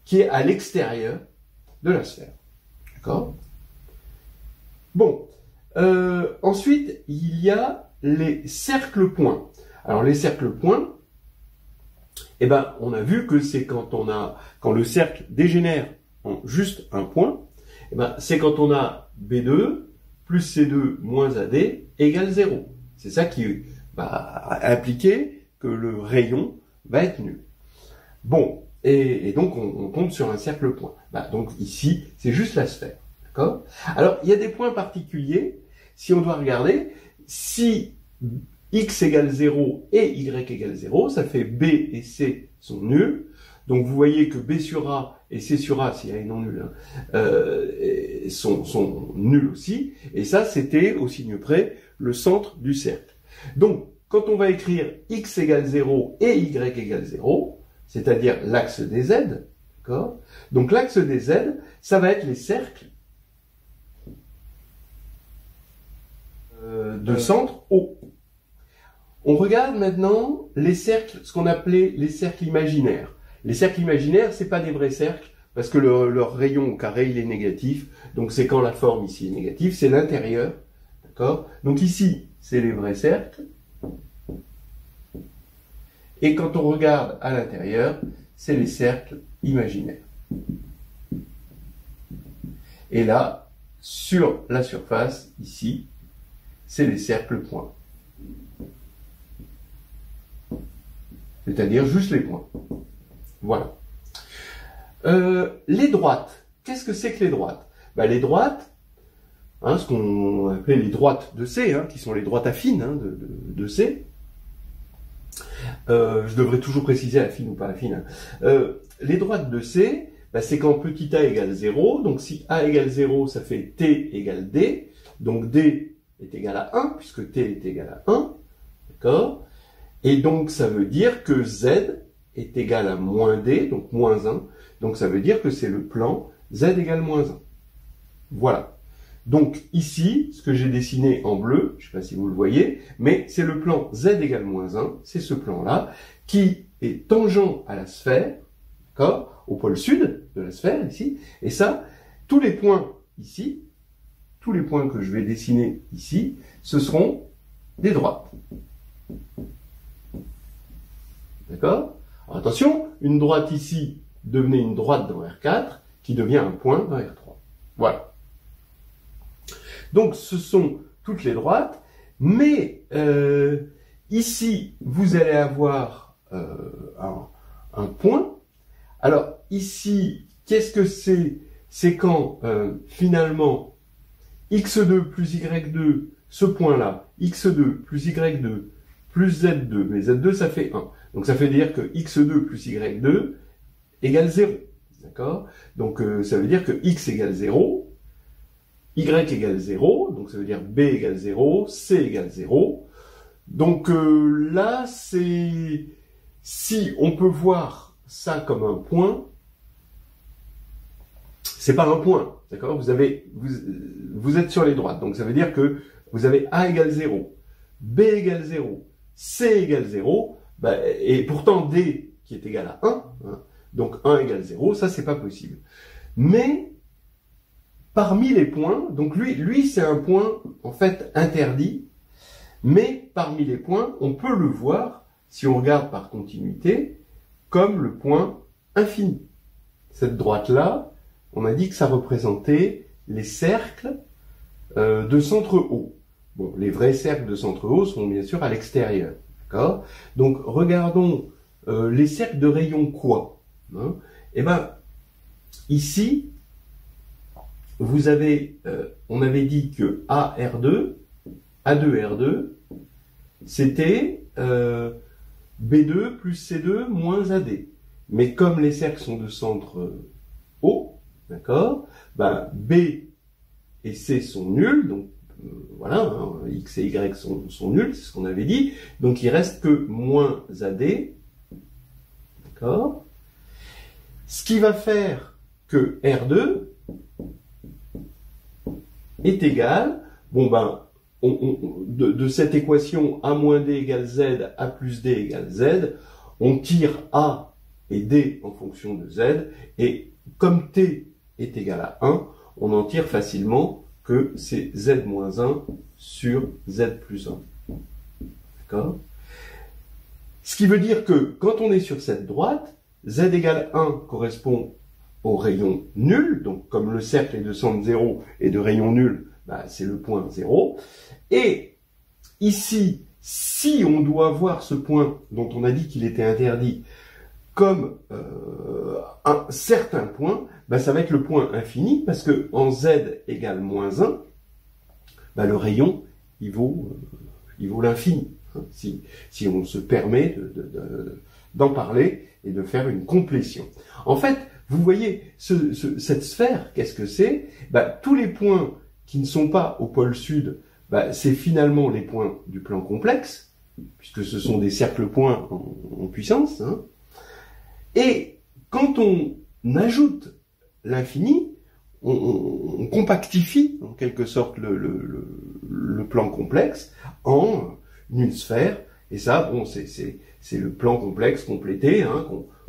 qui est à l'extérieur de la sphère. D'accord? Bon. Ensuite, il y a les cercles points. Alors les cercles points, eh ben on a vu que c'est quand le cercle dégénère en juste un point, eh ben c'est quand on a B2 plus C2 moins AD égale 0. C'est ça qui va impliquer que le rayon va être nul. Bon, et donc on tombe sur un cercle point. Bah, donc ici, c'est juste la sphère. D'accord? Alors, il y a des points particuliers. Si on doit regarder, si x égale 0 et y égale 0, ça fait B et C sont nuls. Donc vous voyez que B sur A et C sur A, si A est non nul, hein, sont nuls aussi. Et ça, c'était, au signe près, le centre du cercle. Donc, quand on va écrire x égale 0 et y égale 0, c'est-à-dire l'axe des Z, d'accord? Donc l'axe des Z, ça va être les cercles de centre O. On regarde maintenant les cercles, ce qu'on appelait les cercles imaginaires. Les cercles imaginaires, c'est pas des vrais cercles, parce que leur rayon au carré, il est négatif. Donc c'est quand la forme ici est négative, c'est l'intérieur. D'accord? Donc ici, c'est les vrais cercles. Et quand on regarde à l'intérieur, c'est les cercles imaginaires. Et là, sur la surface, ici, c'est les cercles points. C'est-à-dire juste les points. Voilà. Les droites. Qu'est-ce que c'est que les droites? Ben, les droites, hein, ce qu'on appelait les droites de C, hein, qui sont les droites affines hein, de C. Je devrais toujours préciser affine ou pas affine. Hein. Les droites de C, ben, c'est quand petit a égale 0. Donc si a égale 0, ça fait t égale d. Donc d est égal à 1, puisque t est égal à 1. D'accord? Et donc ça veut dire que z est égal à moins d, donc moins 1. Donc ça veut dire que c'est le plan z égale moins 1. Voilà. Donc ici, ce que j'ai dessiné en bleu, je ne sais pas si vous le voyez, mais c'est le plan z égale moins 1, c'est ce plan-là, qui est tangent à la sphère, d'accord, au pôle sud de la sphère, ici, et ça, tous les points ici, tous les points que je vais dessiner ici, ce seront des droites. D'accord? Alors attention, une droite ici devenait une droite dans R4, qui devient un point dans R3. Voilà. Donc ce sont toutes les droites, mais ici, vous allez avoir un point. Alors ici, qu'est-ce que c'est? C'est quand finalement x2 plus y2, ce point-là, x2 plus y2 plus z2, mais z2 ça fait 1. Donc ça fait dire que x2 plus y2 égale 0. D'accord? Donc ça veut dire que x égale 0, y égale 0, donc ça veut dire b égale 0, c égale 0. Donc là, c'est si on peut voir ça comme un point, c'est pas un point, d'accord? Vous êtes sur les droites, donc ça veut dire que vous avez a égale 0, b égale 0, c égale 0, et pourtant d qui est égal à 1, hein, donc 1 égale 0, ça c'est pas possible. Mais parmi les points, donc lui c'est un point en fait interdit, mais parmi les points, on peut le voir, si on regarde par continuité, comme le point infini. Cette droite-là, on a dit que ça représentait les cercles de centre haut. Bon, les vrais cercles de centre haut sont bien sûr à l'extérieur. D'accord? Donc, regardons les cercles de rayon quoi. Hein? Eh ben, ici, vous avez, on avait dit que AR2, A2R2, c'était B2 plus C2 moins AD. Mais comme les cercles sont de centre haut, d'accord, ben B et C sont nuls, donc voilà, hein, X et Y sont nuls, c'est ce qu'on avait dit, donc il reste que moins AD, d'accord, ce qui va faire que R2 est égal, bon ben, de cette équation A moins D égale Z, A plus D égale Z, on tire A et D en fonction de Z, et comme T est égal à 1, on en tire facilement que c'est Z moins 1 sur Z plus 1. D'accord? Ce qui veut dire que quand on est sur cette droite, Z égale 1 correspond au rayon nul, donc comme le cercle est de centre 0 et de rayon nul, bah, c'est le point 0. Et ici, si on doit voir ce point dont on a dit qu'il était interdit comme un certain point, bah, ça va être le point infini, parce que en Z égale moins 1, bah, le rayon, il vaut l'infini, hein, si on se permet d'en parler et de faire une complétion. En fait, vous voyez, cette sphère, qu'est-ce que c'est? Bah, tous les points qui ne sont pas au pôle sud, bah, c'est finalement les points du plan complexe, puisque ce sont des cercles-points en puissance. Hein. Et quand on ajoute l'infini, on compactifie en quelque sorte le plan complexe en une sphère. Et ça, bon, c'est le plan complexe complété, hein,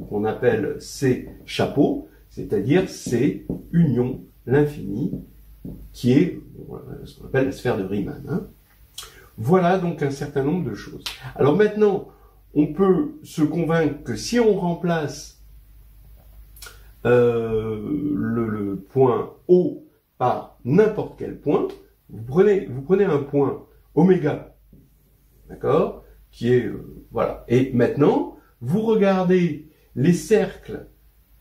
qu'on appelle C chapeau, c'est-à-dire C union l'infini, qui est ce qu'on appelle la sphère de Riemann. Hein. Voilà donc un certain nombre de choses. Alors maintenant, on peut se convaincre que si on remplace le point O par n'importe quel point, vous prenez un point oméga, d'accord, qui est voilà. Et maintenant, vous regardez les cercles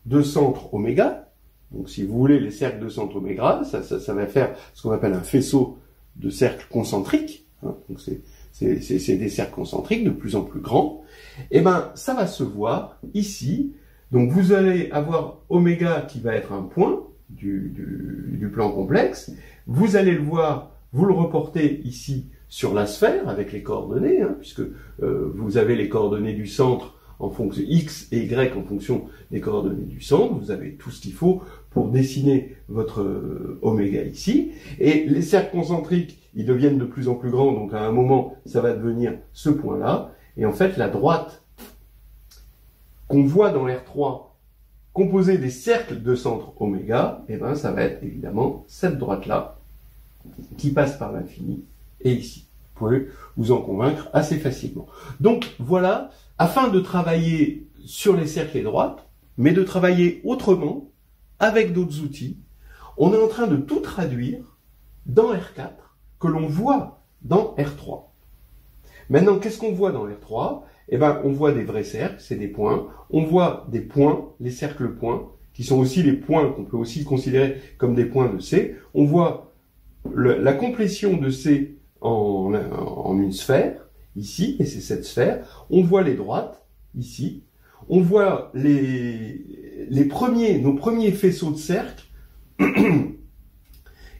de centre oméga. Donc, si vous voulez les cercles de centre oméga, ça va faire ce qu'on appelle un faisceau de cercles concentriques. Hein, donc, c'est des cercles concentriques de plus en plus grands. Et ben, ça va se voir ici. Donc, vous allez avoir oméga qui va être un point du plan complexe. Vous allez le voir, vous le reportez ici sur la sphère avec les coordonnées, hein, puisque vous avez les coordonnées du centre en fonction X et Y en fonction des coordonnées du centre. Vous avez tout ce qu'il faut pour dessiner votre oméga ici. Et les cercles concentriques, ils deviennent de plus en plus grands, donc à un moment, ça va devenir ce point-là. Et en fait, la droite qu'on voit dans R3 composée des cercles de centre oméga, eh ben, ça va être évidemment cette droite-là, qui passe par l'infini est ici. Vous pouvez vous en convaincre assez facilement. Donc voilà, afin de travailler sur les cercles et droites, mais de travailler autrement, avec d'autres outils, on est en train de tout traduire dans R4, que l'on voit dans R3. Maintenant, qu'est-ce qu'on voit dans R3? Eh ben, on voit des vrais cercles, c'est des points. On voit des points, les cercles points, qui sont aussi les points qu'on peut aussi considérer comme des points de C. On voit la complétion de C en une sphère, ici, et c'est cette sphère. On voit les droites, ici. On voit nos premiers faisceaux de cercles,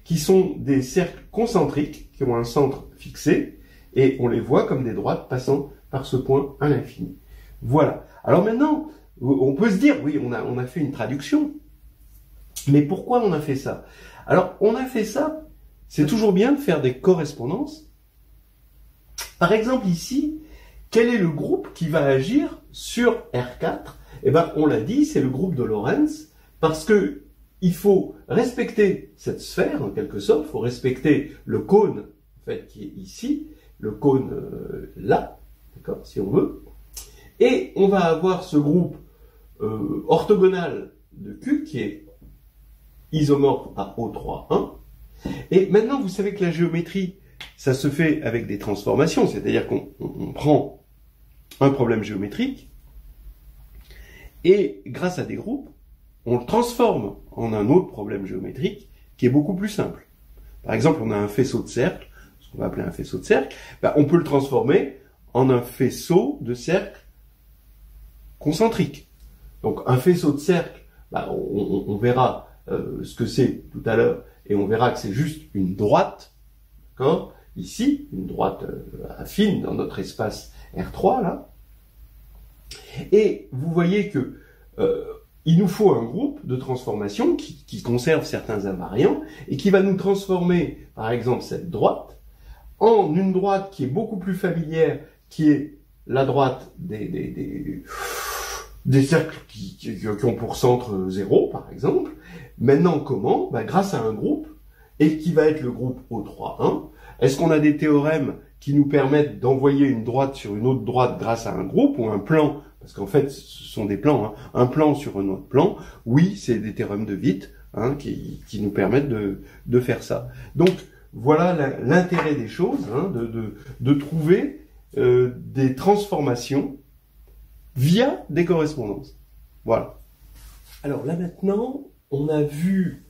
qui sont des cercles concentriques, qui ont un centre fixé, et on les voit comme des droites passant par ce point à l'infini. Voilà. Alors maintenant, on peut se dire, oui, on a fait une traduction, mais pourquoi on a fait ça? Alors, on a fait ça, c'est toujours bien de faire des correspondances. Par exemple, ici, quel est le groupe qui va agir sur R4? Eh ben, on l'a dit, c'est le groupe de Lorentz, parce que il faut respecter cette sphère, en quelque sorte, il faut respecter le cône, en fait, qui est ici, le cône là, d'accord, si on veut, et on va avoir ce groupe orthogonal de Q qui est isomorphe à O3,1. Et maintenant, vous savez que la géométrie, ça se fait avec des transformations, c'est-à-dire qu'on prend un problème géométrique et grâce à des groupes, on le transforme en un autre problème géométrique qui est beaucoup plus simple. Par exemple, on a un faisceau de cercle, ce qu'on va appeler un faisceau de cercle, on peut le transformer en un faisceau de cercle concentrique. Donc un faisceau de cercle, on verra ce que c'est tout à l'heure, et on verra que c'est juste une droite, d'accord, ici, une droite affine dans notre espace R3, là. Et vous voyez que il nous faut un groupe de transformation qui conserve certains invariants et qui va nous transformer, par exemple, cette droite en une droite qui est beaucoup plus familière, qui est la droite des cercles qui ont pour centre 0, par exemple. Maintenant, comment? Grâce à un groupe, et qui va être le groupe O3,1. Est-ce qu'on a des théorèmes qui nous permettent d'envoyer une droite sur une autre droite grâce à un groupe, ou un plan? Parce qu'en fait, ce sont des plans, hein. Un plan sur un autre plan. Oui, c'est des théorèmes de Witt qui nous permettent de faire ça. Donc, voilà l'intérêt des choses, hein, de trouver des transformations via des correspondances. Voilà. Alors là maintenant, on a vu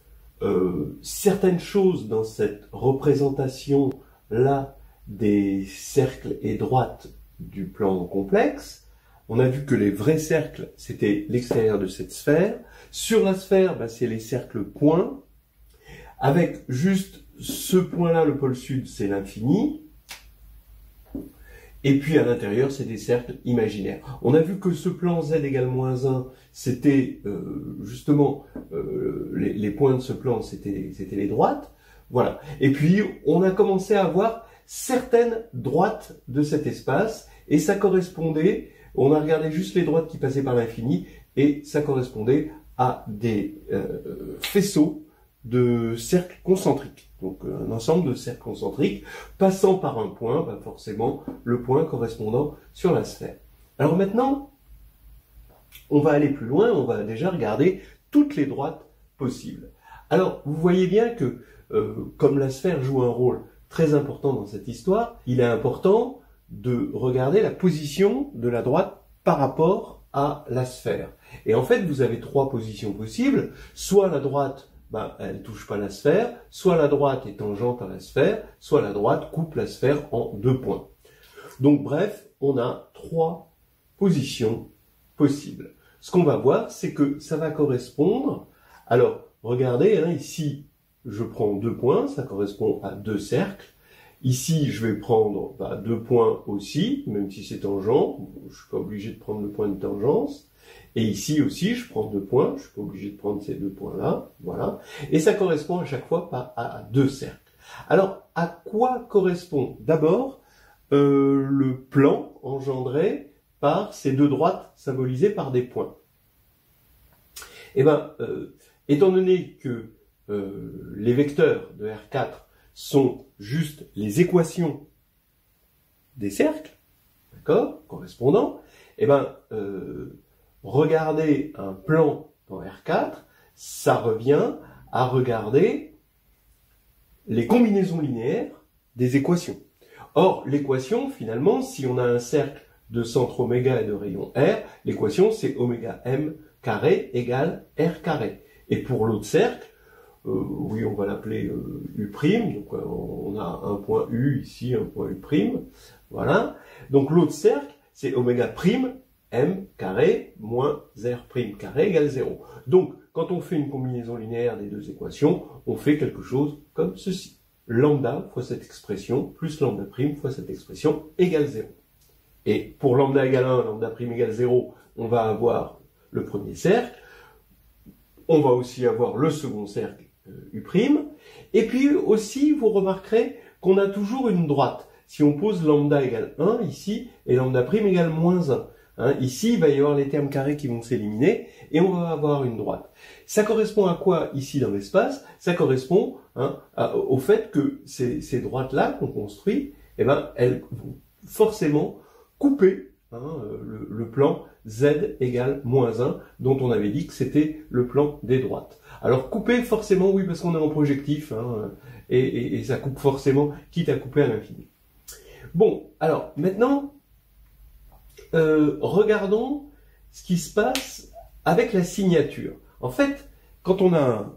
certaines choses dans cette représentation-là des cercles et droites du plan complexe. On a vu que les vrais cercles, c'était l'extérieur de cette sphère. Sur la sphère, c'est les cercles points. Avec juste ce point-là, le pôle sud, c'est l'infini. Et puis à l'intérieur, c'est des cercles imaginaires. On a vu que ce plan z égale -1, c'était justement les points de ce plan, c'était les droites. Voilà. Et puis on a commencé à voir certaines droites de cet espace, et ça correspondait, on a regardé juste les droites qui passaient par l'infini, et ça correspondait à des faisceaux de cercles concentriques. Donc un ensemble de cercles concentriques passant par un point, forcément le point correspondant sur la sphère. Alors maintenant, on va aller plus loin, on va déjà regarder toutes les droites possibles. Alors vous voyez bien que comme la sphère joue un rôle très important dans cette histoire, il est important de regarder la position de la droite par rapport à la sphère. Et en fait, vous avez trois positions possibles. Soit la droite, elle touche pas la sphère, soit la droite est tangente à la sphère, soit la droite coupe la sphère en deux points. Donc bref, on a trois positions possibles. Ce qu'on va voir, c'est que ça va correspondre. Alors, regardez, ici, je prends 2 points, ça correspond à 2 cercles. Ici, je vais prendre 2 points aussi, même si c'est tangent. Je suis pas obligé de prendre le point de tangence. Et ici aussi, je prends 2 points. Je suis pas obligé de prendre ces 2 points-là. Voilà. Et ça correspond à chaque fois à 2 cercles. Alors, à quoi correspond d'abord le plan engendré par ces deux droites symbolisées par des points? Eh bien, étant donné que les vecteurs de R4 sont juste les équations des cercles, d'accord, correspondants, eh ben, regarder un plan dans R4, ça revient à regarder les combinaisons linéaires des équations. Or, l'équation, finalement, si on a un cercle de centre oméga et de rayon R, l'équation c'est oméga m carré égale R carré. Et pour l'autre cercle, oui, on va l'appeler U', donc on a un point U ici, un point U', voilà. Donc l'autre cercle, c'est oméga prime m carré moins R' carré égale 0. Donc, quand on fait une combinaison linéaire des deux équations, on fait quelque chose comme ceci. Lambda fois cette expression, plus lambda prime fois cette expression, égale 0. Et pour lambda égale 1, lambda prime égale 0, on va avoir le premier cercle. On va aussi avoir le second cercle U'. Et puis aussi, vous remarquerez qu'on a toujours une droite. Si on pose lambda égale 1 ici, et lambda prime égale moins 1. Hein, ici, il va y avoir les termes carrés qui vont s'éliminer, et on va avoir une droite. Ça correspond à quoi ici dans l'espace? Ça correspond au fait que ces droites-là qu'on construit, eh ben, elles vont forcément couper le plan Z égale moins 1, dont on avait dit que c'était le plan des droites. Alors couper forcément, oui, parce qu'on est en projectif, et ça coupe forcément, quitte à couper à l'infini. Bon, alors maintenant, regardons ce qui se passe avec la signature. En fait, quand on a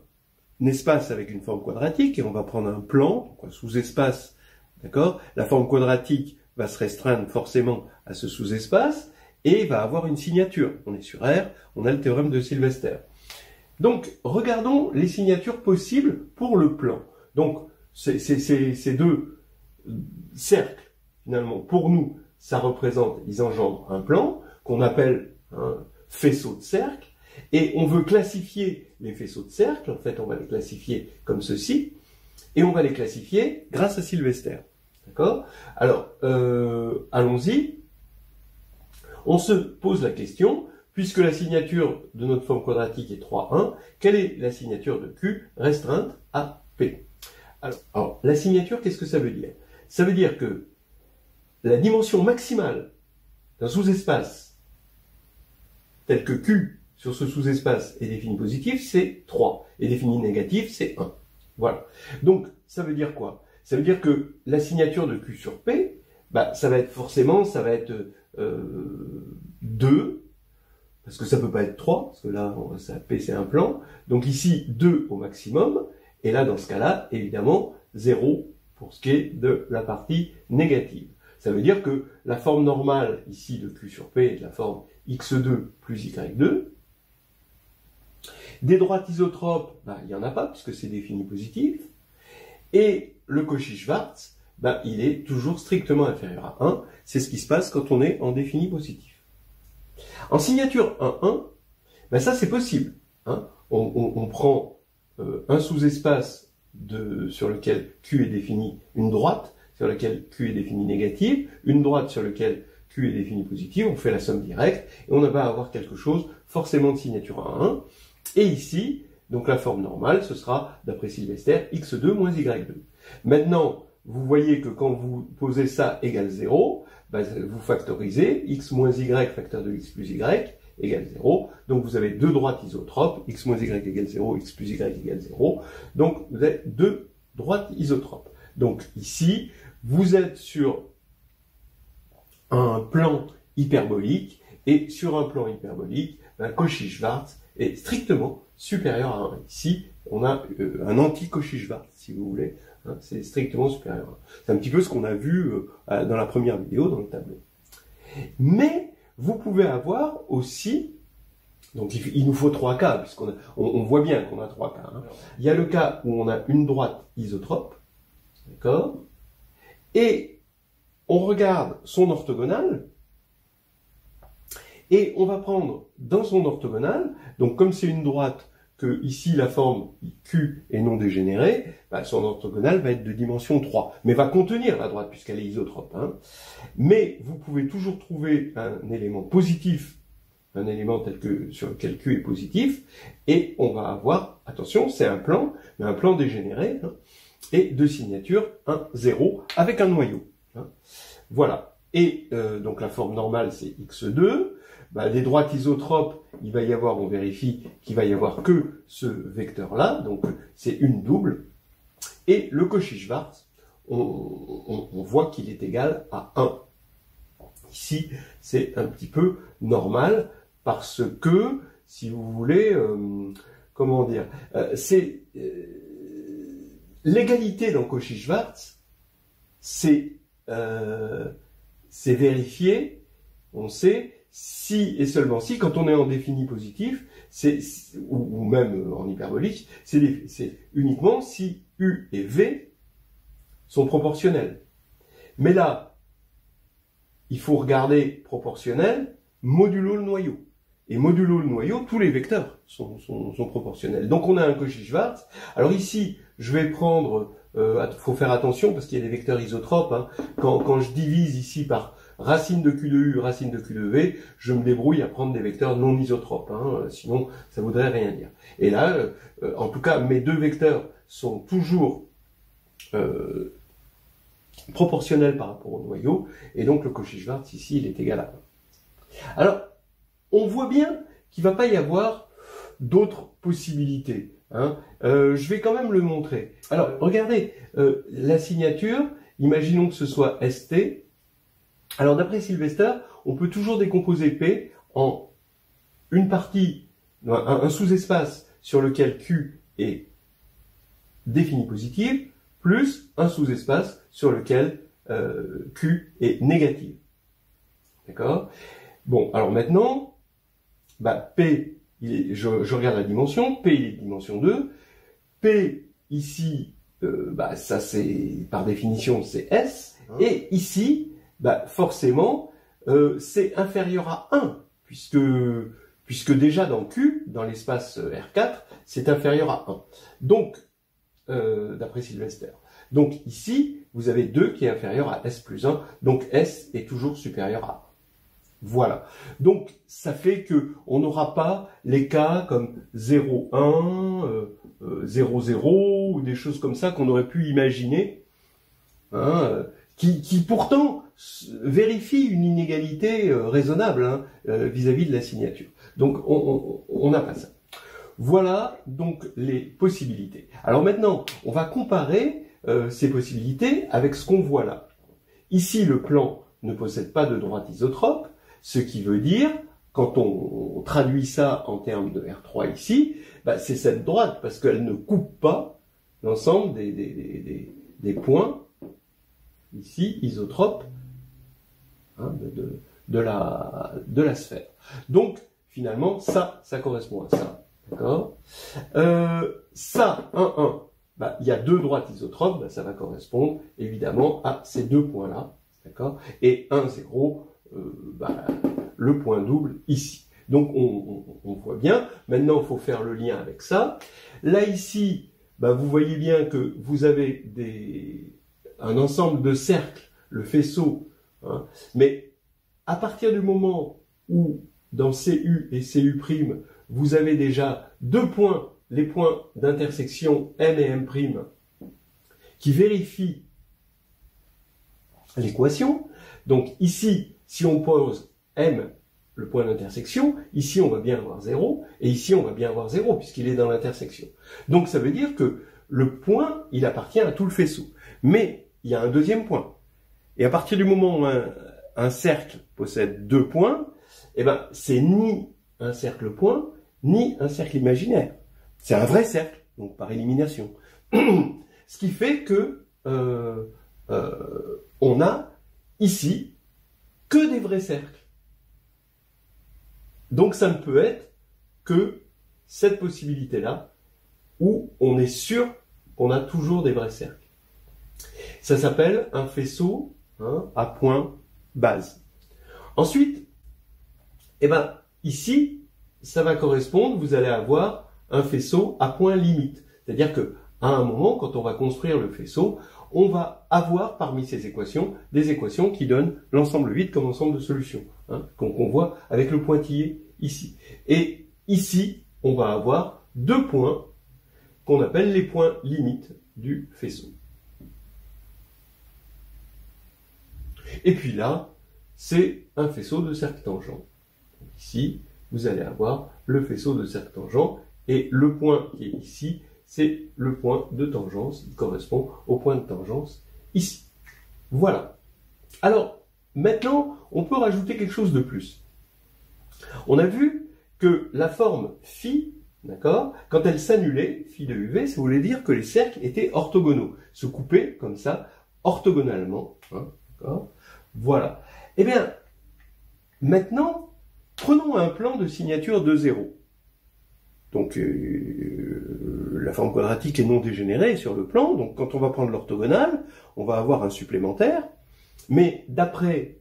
un espace avec une forme quadratique, et on va prendre un plan, donc un sous-espace, d'accord, la forme quadratique va se restreindre forcément à ce sous-espace, et va avoir une signature. On est sur R, on a le théorème de Sylvester. Donc, regardons les signatures possibles pour le plan. Donc, ces deux cercles, finalement, pour nous, ça représente, ils engendrent un plan, qu'on appelle un faisceau de cercle, et on veut classifier les faisceaux de cercle, en fait, on va les classifier comme ceci, et on va les classifier grâce à Sylvester. D'accord? Alors, allons-y. On se pose la question, puisque la signature de notre forme quadratique est 3, 1, quelle est la signature de Q restreinte à P? Alors, la signature, qu'est-ce que ça veut dire? Ça veut dire que la dimension maximale d'un sous-espace tel que Q sur ce sous-espace est défini positif, c'est 3, et défini négatif, c'est 1. Voilà. Donc, ça veut dire quoi? Ça veut dire que la signature de Q sur P, bah, ça va être forcément, ça va être 2, parce que ça peut pas être 3, parce que là, P c'est un plan, donc ici 2 au maximum, et là, dans ce cas-là, évidemment, 0 pour ce qui est de la partie négative. Ça veut dire que la forme normale, ici, de Q sur P, est la forme x2 plus y2. Des droites isotropes, bah, il n'y en a pas, puisque c'est défini positif. Et le Cauchy-Schwarz, bah, il est toujours strictement inférieur à 1. C'est ce qui se passe quand on est en défini positif. En signature 1,1, bah, ça c'est possible. On prend un sous-espace sur lequel Q est défini une droite, sur laquelle Q est définie négative, une droite sur laquelle Q est définie positive, on fait la somme directe, et on va avoir quelque chose forcément de signature 1,1. Et ici, donc la forme normale, ce sera, d'après Sylvester, x2 moins y2. Maintenant, vous voyez que quand vous posez ça égale 0, bah, vous factorisez, x moins y facteur de x plus y égale 0. Donc vous avez deux droites isotropes, x moins y égale 0, x plus y égale 0. Donc vous avez deux droites isotropes. Donc ici, vous êtes sur un plan hyperbolique, et sur un plan hyperbolique, un Cauchy-Schwarz est strictement supérieur à 1. Ici, on a un anti-Cauchy-Schwarz, si vous voulez. C'est strictement supérieur à 1. C'est un petit peu ce qu'on a vu dans la première vidéo, dans le tableau. Mais, vous pouvez avoir aussi, donc il nous faut 3 cas, puisqu'on voit bien qu'on a 3 cas. Il y a le cas où on a une droite isotrope, d'accord? Et on regarde son orthogonale, et on va prendre dans son orthogonale, donc comme c'est une droite, que ici la forme Q est non dégénérée, bah, son orthogonale va être de dimension 3, mais va contenir la droite puisqu'elle est isotrope. Mais vous pouvez toujours trouver un élément positif, un élément tel que sur lequel Q est positif, et on va avoir, attention, c'est un plan, mais un plan dégénéré, et de signature 1, 0 avec un noyau. Hein. Voilà. Et donc la forme normale, c'est x2. Bah, des droites isotropes, il va y avoir, on vérifie qu'il va y avoir que ce vecteur-là, donc c'est une double. Et le Cauchy-Schwarz, on voit qu'il est égal à 1. Ici, c'est un petit peu normal, parce que, si vous voulez, comment dire, c'est l'égalité dans Cauchy-Schwarz, c'est vérifié, on sait, si et seulement si, quand on est en défini positif, ou même en hyperbolique, c'est uniquement si U et V sont proportionnels. Mais là, il faut regarder proportionnel modulo le noyau. Et modulo le noyau, tous les vecteurs sont proportionnels. Donc on a un Cauchy-Schwarz. Alors ici, je vais prendre, faut faire attention parce qu'il y a des vecteurs isotropes. Hein. Quand je divise ici par racine de Q de U, racine de Q de V, je me débrouille à prendre des vecteurs non isotropes. Hein. Sinon, ça voudrait rien dire. Et là, en tout cas, mes deux vecteurs sont toujours proportionnels par rapport au noyau. Et donc le Cauchy-Schwarz, ici, il est égal à 1. Alors, on voit bien qu'il ne va pas y avoir d'autres possibilités. Hein. Je vais quand même le montrer. Alors, regardez, la signature, imaginons que ce soit ST. Alors, d'après Sylvester, on peut toujours décomposer P en une partie, un sous-espace sur lequel Q est défini positif, plus un sous-espace sur lequel Q est négatif. D'accord ? Bon, alors maintenant, bah, P, je regarde la dimension, P il est de dimension 2, P ici, bah, ça c'est, par définition, c'est S, et ici, bah, forcément, c'est inférieur à 1, puisque déjà dans Q, dans l'espace R4, c'est inférieur à 1. Donc, d'après Sylvester. Donc ici, vous avez 2 qui est inférieur à S plus 1, donc S est toujours supérieur à 1. Voilà. Donc, ça fait que on n'aura pas les cas comme 0, 1, 0, 0, ou des choses comme ça qu'on aurait pu imaginer, hein, qui pourtant vérifient une inégalité raisonnable hein, vis-à-vis de la signature. Donc, on n'a pas ça. Voilà donc les possibilités. Alors maintenant, on va comparer ces possibilités avec ce qu'on voit là. Ici, le plan ne possède pas de droite isotrope, ce qui veut dire, quand on traduit ça en termes de R3 ici, bah c'est cette droite, parce qu'elle ne coupe pas l'ensemble des points, ici, isotropes, hein, de la sphère. Donc, finalement, ça correspond à ça. D'accord ? Ça, 1, 1, bah, il y a deux droites isotropes, bah, ça va correspondre, évidemment, à ces deux points-là. D'accord ? Et 1, 0, bah, le point double ici. Donc on voit bien. Maintenant, il faut faire le lien avec ça. Là ici, bah, vous voyez bien que vous avez un ensemble de cercles, le faisceau. Hein, mais à partir du moment où dans CU et CU', vous avez déjà deux points, les points d'intersection M et M', qui vérifient l'équation. Donc ici, si on pose M, le point d'intersection, ici on va bien avoir 0, et ici on va bien avoir 0, puisqu'il est dans l'intersection. Donc ça veut dire que le point, il appartient à tout le faisceau. Mais il y a un deuxième point. Et à partir du moment où un cercle possède deux points, eh ben, c'est ni un cercle point, ni un cercle imaginaire. C'est un vrai cercle, donc par élimination. Ce qui fait que on a ici que des vrais cercles. Donc ça ne peut être que cette possibilité-là, où on est sûr qu'on a toujours des vrais cercles. Ça s'appelle un faisceau à point base. Ensuite, eh ben, ici, ça va correspondre, vous allez avoir un faisceau à point limite. C'est-à-dire que à un moment, quand on va construire le faisceau, on va avoir parmi ces équations des équations qui donnent l'ensemble vide comme ensemble de solutions, hein, qu'on voit avec le pointillé ici. Et ici, on va avoir deux points qu'on appelle les points limites. du faisceau. Et puis là, c'est un faisceau de cercle tangent. Ici, vous allez avoir le faisceau de cercle tangent, et le point qui est ici, c'est le point de tangence, qui correspond au point de tangence ici. Voilà. Alors, maintenant, on peut rajouter quelque chose de plus. On a vu que la forme phi, d'accord, quand elle s'annulait, phi de UV, ça voulait dire que les cercles étaient orthogonaux, se coupaient comme ça, orthogonalement, hein, d'accord. Voilà. Eh bien, maintenant, prenons un plan de signature de 0. Donc, la forme quadratique est non dégénérée sur le plan, donc quand on va prendre l'orthogonale, on va avoir un supplémentaire, mais d'après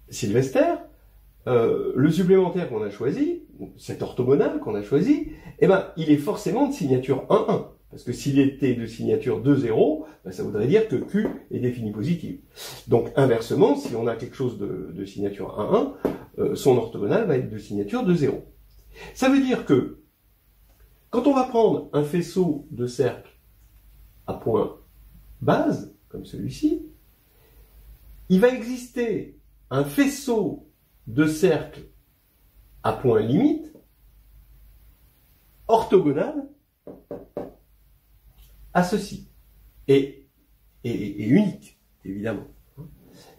Sylvester, le supplémentaire qu'on a choisi, cette orthogonale qu'on a choisi, eh ben, il est forcément de signature 1,1. Parce que s'il était de signature 2,0, ben, ça voudrait dire que Q est défini positive. Donc, inversement, si on a quelque chose de signature 1,1, son orthogonale va être de signature 2,0. Ça veut dire que, quand on va prendre un faisceau de cercle à point base, comme celui-ci, il va exister un faisceau de cercle à point limite, orthogonal, à ceci, et unique, évidemment.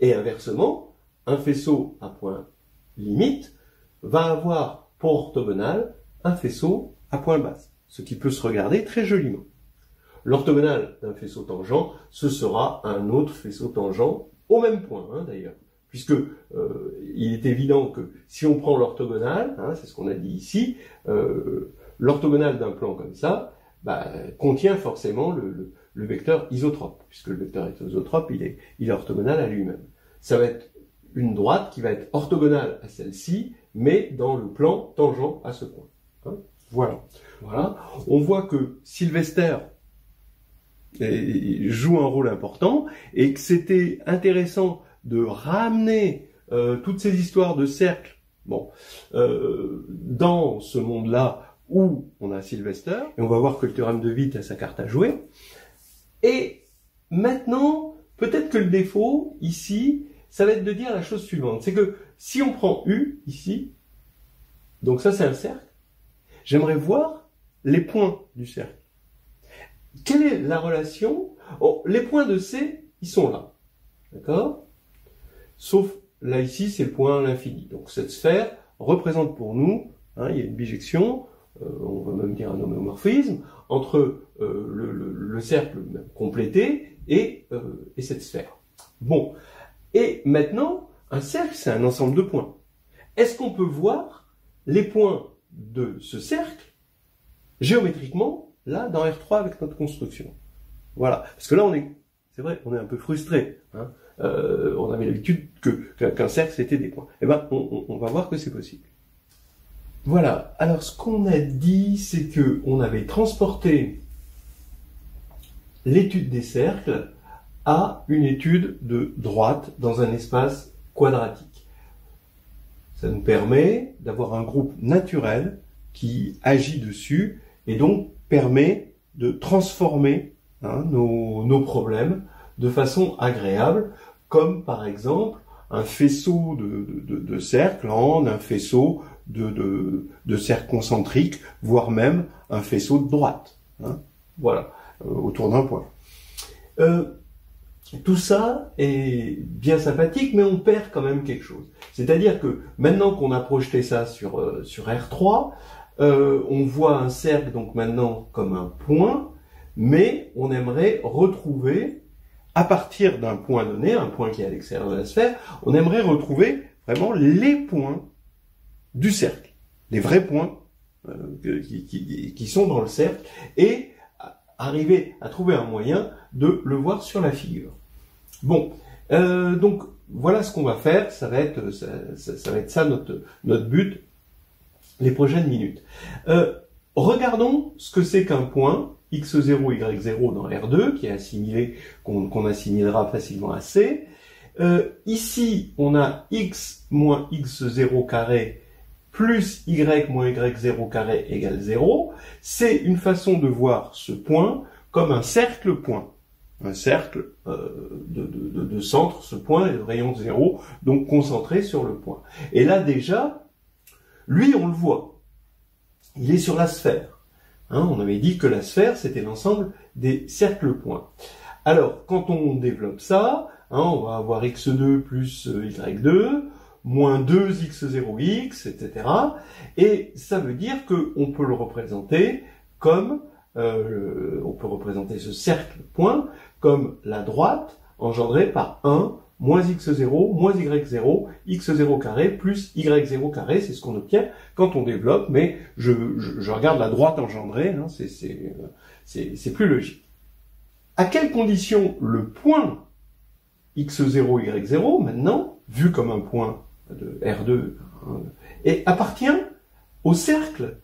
Et inversement, un faisceau à point limite va avoir pour orthogonal un faisceau à point base, ce qui peut se regarder très joliment. L'orthogonale d'un faisceau tangent, ce sera un autre faisceau tangent au même point, hein, d'ailleurs, puisque il est évident que si on prend l'orthogonale, hein, c'est ce qu'on a dit ici, l'orthogonale d'un plan comme ça, bah, contient forcément le vecteur isotrope, puisque le vecteur isotrope, il est orthogonal à lui-même. Ça va être une droite qui va être orthogonale à celle-ci, mais dans le plan tangent à ce point. Hein, voilà. Voilà. On voit que Sylvester joue un rôle important, et que c'était intéressant de ramener toutes ces histoires de cercles, bon, dans ce monde-là, où on a Sylvester, et on va voir que le théorème de Witt a sa carte à jouer. Et maintenant, peut-être que le défaut, ici, ça va être de dire la chose suivante, c'est que si on prend U, ici, donc ça c'est un cercle, j'aimerais voir les points du cercle. Quelle est la relation? Oh, les points de C, ils sont là, d'accord? Sauf, là ici, c'est le point à l'infini. Donc cette sphère représente pour nous, hein, il y a une bijection, on va même dire un homomorphisme, entre le cercle complété et cette sphère. Bon, et maintenant, un cercle, c'est un ensemble de points. Est-ce qu'on peut voir les points de ce cercle géométriquement, là, dans R3 avec notre construction? Voilà, parce que là, c'est vrai, on est un peu frustré. Hein. On avait l'habitude qu'un cercle, c'était des points. Eh ben, on va voir que c'est possible. Voilà, alors ce qu'on a dit, c'est que on avait transporté l'étude des cercles à une étude de droite dans un espace quadratique. Ça nous permet d'avoir un groupe naturel qui agit dessus et donc permet de transformer, hein, nos problèmes de façon agréable, comme par exemple un faisceau de cercles en un faisceau de cercles concentriques, voire même un faisceau de droite. Hein, voilà, autour d'un point. Tout ça est bien sympathique, mais on perd quand même quelque chose. C'est-à-dire que maintenant qu'on a projeté ça sur R3, on voit un cercle donc maintenant comme un point, mais on aimerait retrouver, à partir d'un point donné, un point qui est à l'extérieur de la sphère, on aimerait retrouver vraiment les points du cercle, les vrais points qui sont dans le cercle, et arriver à trouver un moyen de le voir sur la figure. Bon, donc voilà ce qu'on va faire, ça va être ça notre but les prochaines minutes. Regardons ce que c'est qu'un point x0, y0 dans R2, qui est assimilé, qu'on assimilera facilement à C. Ici, on a x moins x0 carré plus y moins y0 carré égale 0. C'est une façon de voir ce point comme un cercle point. Un cercle de centre, ce point est le rayon de 0, donc concentré sur le point. Et là déjà, lui on le voit, il est sur la sphère. Hein, on avait dit que la sphère c'était l'ensemble des cercles points. Alors quand on développe ça, hein, on va avoir x2 plus y2, moins 2x0x, etc. Et ça veut dire qu'on peut le représenter comme, on peut représenter ce cercle point comme la droite engendrée par 1 moins x0 moins y0, x0 carré plus y0 carré, c'est ce qu'on obtient quand on développe, mais je regarde la droite engendrée, hein, c'est plus logique. À quelles conditions le point x0, y0, maintenant, vu comme un point de R2, hein, et appartient au cercle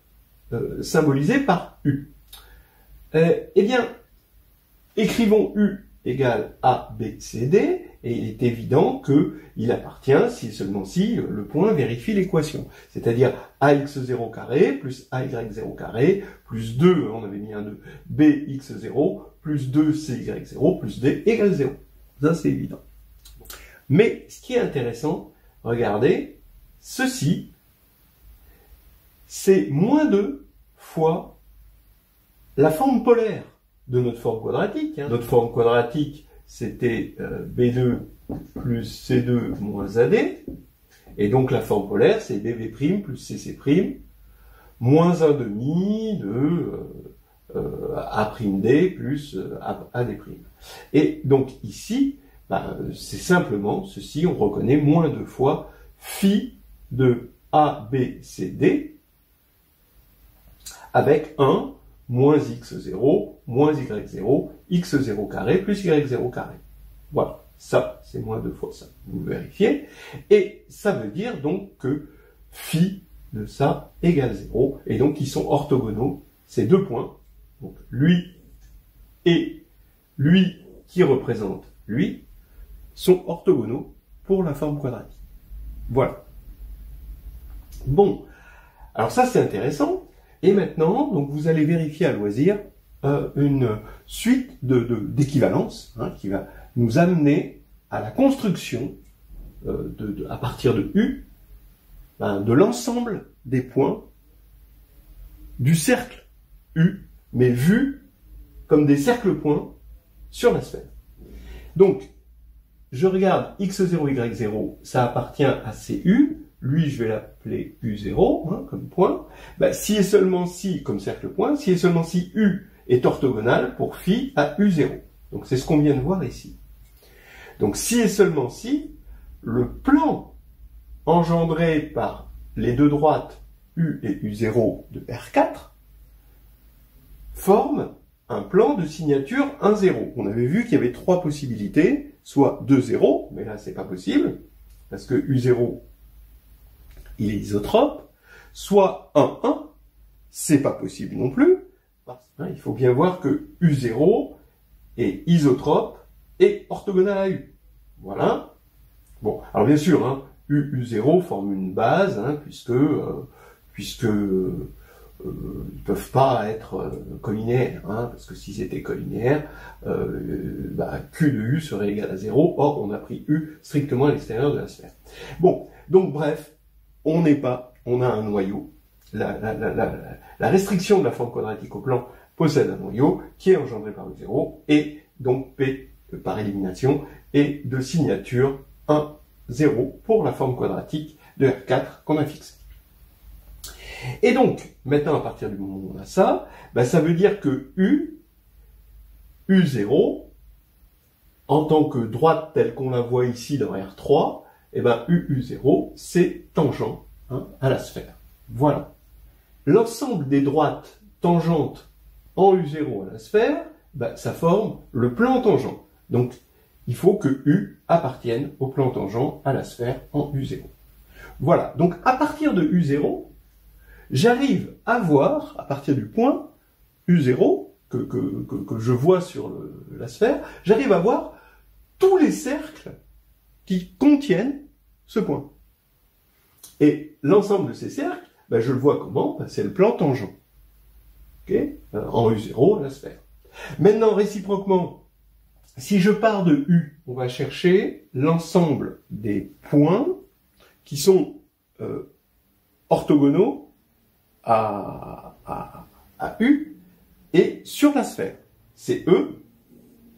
symbolisé par U. Eh bien, écrivons U égale A, B, C, D, et il est évident qu'il appartient si et seulement si le point vérifie l'équation. C'est-à-dire AX0 carré plus AY0 carré plus 2, on avait mis un 2, BX0 plus 2CY0 plus D égale 0. Ça, c'est évident. Mais ce qui est intéressant, regardez, ceci, c'est moins 2 fois la forme polaire de notre forme quadratique. Hein. Notre forme quadratique, c'était B2 plus C2 moins AD. Et donc la forme polaire, c'est BB' plus CC' moins 1 demi de A'D plus AD'. Et donc ici, c'est simplement ceci, on reconnaît moins 2 fois phi de ABCD avec 1 moins x0 moins y0, x0 carré plus y0 carré. Voilà, ça, c'est moins 2 fois ça. Vous vérifiez. Et ça veut dire donc que phi de ça égale 0. Et donc, ils sont orthogonaux, ces deux points. Donc, lui et lui qui représente lui sont orthogonaux pour la forme quadratique. Voilà. Bon, alors ça c'est intéressant. Et maintenant, donc vous allez vérifier à loisir une suite d'équivalence hein, qui va nous amener à la construction à partir de U de l'ensemble des points du cercle U, mais vu comme des cercles points sur la sphère. Donc, je regarde x0, y0, ça appartient à CU. Lui, je vais l'appeler U0, hein, comme point. Si et seulement si, comme cercle point, si et seulement si U est orthogonal pour phi à U0. Donc, c'est ce qu'on vient de voir ici. Donc, si et seulement si, le plan engendré par les deux droites U et U0 de R4 forme un plan de signature 1,0. On avait vu qu'il y avait trois possibilités, soit 2 0, mais là, c'est pas possible, parce que U0 il est isotrope, soit 1, 1, c'est pas possible non plus. Il faut bien voir que U0 est isotrope et orthogonal à U. Voilà. Bon, alors bien sûr, hein, U0 forme une base, hein, puisque ils peuvent pas être collinéaires, hein, parce que si c'était collinéaire, Q de U serait égal à 0, or on a pris U strictement à l'extérieur de la sphère. Bon, donc bref, on a un noyau. La restriction de la forme quadratique au plan possède un noyau qui est engendré par U0 et donc P par élimination est de signature 1, 0 pour la forme quadratique de R4 qu'on a fixée. Et donc, maintenant à partir du moment où on a ça, ça veut dire que U0, en tant que droite telle qu'on la voit ici dans R3, U0, c'est tangent à la sphère. Voilà. L'ensemble des droites tangentes en U0 à la sphère, ça forme le plan tangent. Donc, il faut que U appartienne au plan tangent à la sphère en U0. Voilà. Donc, à partir de U0, j'arrive à voir, à partir du point U0, que je vois sur la sphère, j'arrive à voir tous les cercles qui contiennent ce point. Et l'ensemble de ces cercles, je le vois comment? C'est le plan tangent. Okay, en U0 à la sphère. Maintenant, réciproquement, si je pars de U, on va chercher l'ensemble des points qui sont orthogonaux à U et sur la sphère. C'est eux,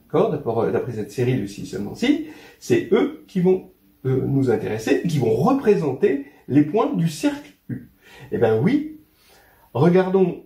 d'accord, d'après cette série de si seulement si, c'est eux qui vont nous intéresser, qui vont représenter les points du cercle U. Eh bien oui, regardons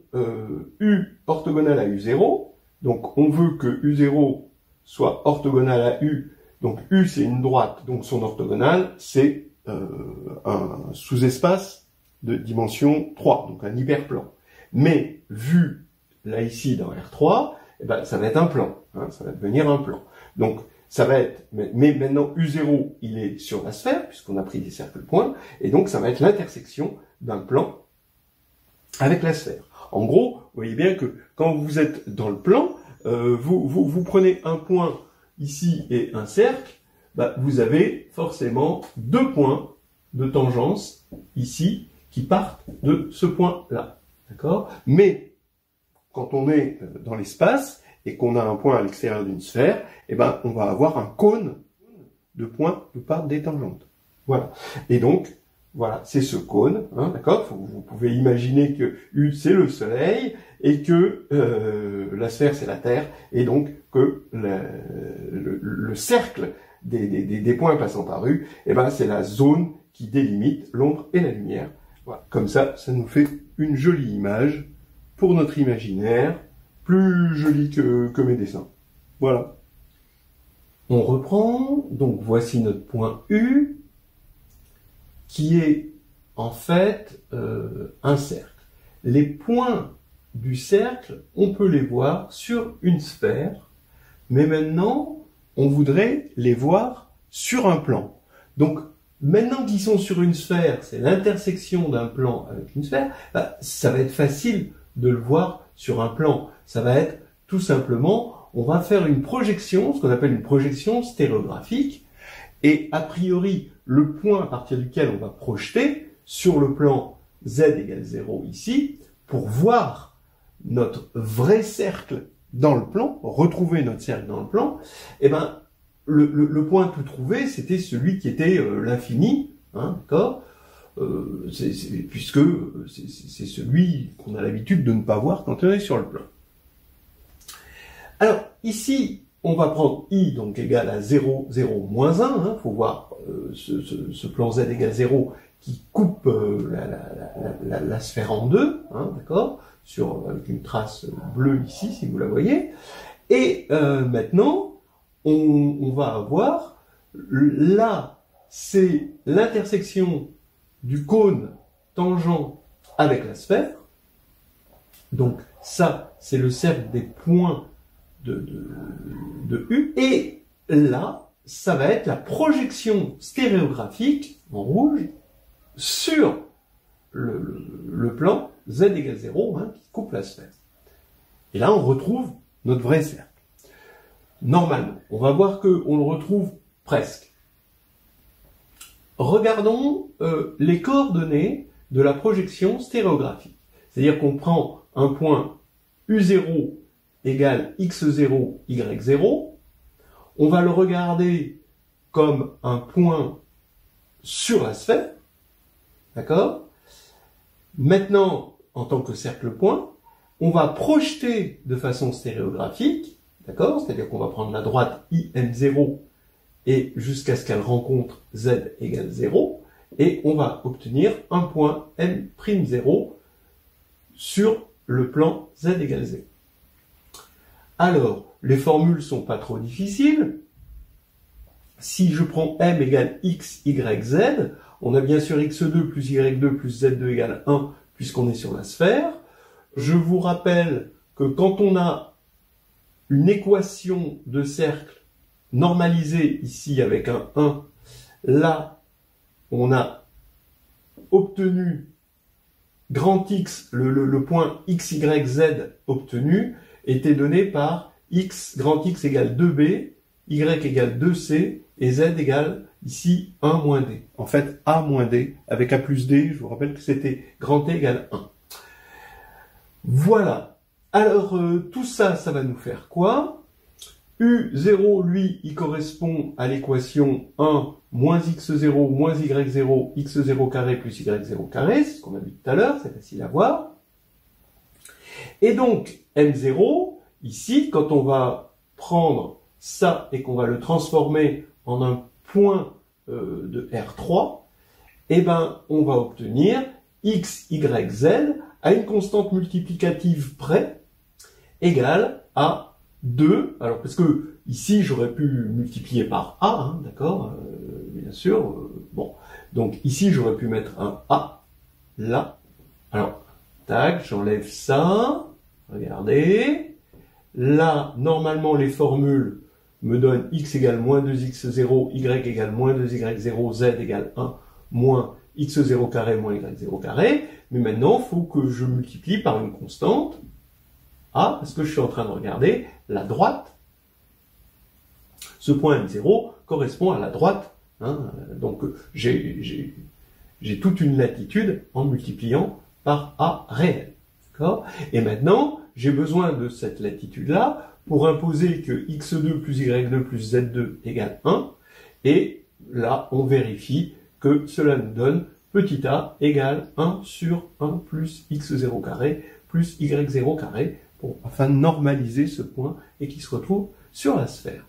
U orthogonal à U0, donc on veut que U0 soit orthogonal à U, donc U c'est une droite, donc son orthogonal c'est un sous-espace de dimension 3, donc un hyperplan. Mais vu là ici dans R3, eh ben, ça va être un plan, hein, ça va devenir un plan. Donc ça va être, mais maintenant U0 il est sur la sphère, puisqu'on a pris des cercles points, et donc ça va être l'intersection d'un plan avec la sphère. En gros, vous voyez bien que quand vous êtes dans le plan, vous prenez un point ici et un cercle, bah, vous avez forcément deux points de tangence ici qui partent de ce point-là. D'accord? Mais quand on est dans l'espace et qu'on a un point à l'extérieur d'une sphère, eh ben, on va avoir un cône de points d'où partent des tangentes. Voilà. Et donc, voilà, c'est ce cône, hein, d'accord? Vous pouvez imaginer que U c'est le Soleil et que la sphère c'est la Terre, et donc que le cercle des points passant par U, eh ben, c'est la zone qui délimite l'ombre et la lumière. Voilà. Comme ça nous fait une jolie image pour notre imaginaire, plus jolie que mes dessins. Voilà. On reprend, donc voici notre point U, qui est en fait un cercle. Les points du cercle, on peut les voir sur une sphère, mais maintenant, on voudrait les voir sur un plan. Donc, maintenant qu'ils sont sur une sphère, c'est l'intersection d'un plan avec une sphère, bah, ça va être facile de le voir sur un plan. Ça va être tout simplement, on va faire une projection, ce qu'on appelle une projection stéréographique, et a priori, le point à partir duquel on va projeter sur le plan z égale 0 ici, pour voir notre vrai cercle dans le plan, retrouver notre cercle dans le plan, eh ben, le point tout trouvé, c'était celui qui était l'infini, hein, d'accord, puisque c'est celui qu'on a l'habitude de ne pas voir quand on est sur le plan. Alors, ici, on va prendre I, donc égal à 0, 0, moins 1, hein, faut voir ce plan Z égale 0 qui coupe la sphère en deux, hein, d'accord, avec une trace bleue ici, si vous la voyez. Et maintenant, on va avoir, là, c'est l'intersection du cône tangent avec la sphère. Donc ça, c'est le cercle des points de U. Et là, ça va être la projection stéréographique, en rouge, sur le plan Z égale 0, hein, qui coupe la sphère. Et là, on retrouve notre vrai cercle. Normalement, on va voir qu'on le retrouve presque. Regardons les coordonnées de la projection stéréographique. C'est-à-dire qu'on prend un point U0 égale x0, y0. On va le regarder comme un point sur la sphère. D'accord? Maintenant, en tant que cercle-point, on va projeter de façon stéréographique, d'accord? C'est-à-dire qu'on va prendre la droite IM0 et jusqu'à ce qu'elle rencontre Z égale 0, et on va obtenir un point M'0 sur le plan Z égale 0. Alors, les formules sont pas trop difficiles. Si je prends M égale X, Y, Z, on a bien sûr X2 plus Y2 plus Z2 égale 1, puisqu'on est sur la sphère. Je vous rappelle que quand on a une équation de cercle normalisée ici avec un 1, là, on a obtenu grand X, le point X, Y, Z obtenu, était donné par X, grand X égale 2B, Y égale 2C, et Z égale, ici, 1 moins D. En fait, A moins D, avec A plus D, je vous rappelle que c'était grand T égale 1. Voilà. Alors, tout ça, ça va nous faire quoi? U0, lui, il correspond à l'équation 1 moins x0 moins y0, x0 carré plus y0 carré, c'est ce qu'on a vu tout à l'heure, c'est facile à voir. Et donc, M0, ici, quand on va prendre ça et qu'on va le transformer en un point de R3, eh ben, on va obtenir x, y, z à une constante multiplicative près égale à 2. Alors, parce que ici, j'aurais pu multiplier par A, hein, d'accord, bien sûr. Bon, donc ici, j'aurais pu mettre un A là. Alors, tac, j'enlève ça. Regardez. Là, normalement, les formules me donnent x égale moins 2x0, y égale moins 2y0, z égale 1, moins x0 carré moins y0 carré. Mais maintenant, il faut que je multiplie par une constante A, parce que je suis en train de regarder la droite. Ce point M0 correspond à la droite. Hein, donc, j'ai toute une latitude en multipliant par A réel. D'accord ? Et maintenant, j'ai besoin de cette latitude-là pour imposer que x2 plus y2 plus z2 égale 1. Et là, on vérifie que cela nous donne petit a égale 1 sur 1 plus x0 carré plus y0 carré, afin de normaliser ce point et qu'il se retrouve sur la sphère.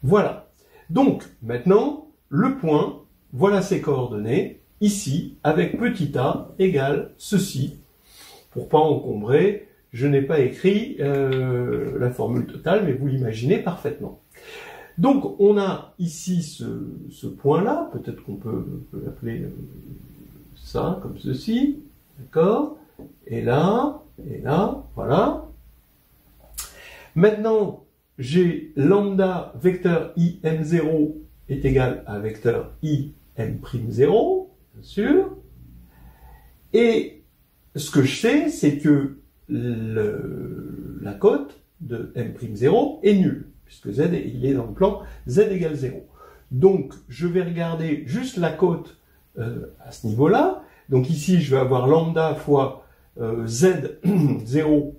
Voilà. Donc, maintenant, le point, voilà ses coordonnées, ici, avec petit a égale ceci. Pour pas encombrer, je n'ai pas écrit la formule totale, mais vous l'imaginez parfaitement. Donc, on a ici ce point-là, peut-être qu'on peut l'appeler ça, comme ceci, d'accord? Et là, voilà. Maintenant, j'ai lambda vecteur im0 est égal à vecteur im'0, bien sûr. Et ce que je sais, c'est que la cote de m'0 est nulle, puisque z, il est dans le plan z égale 0. Donc, je vais regarder juste la cote à ce niveau-là. Donc ici, je vais avoir lambda fois z0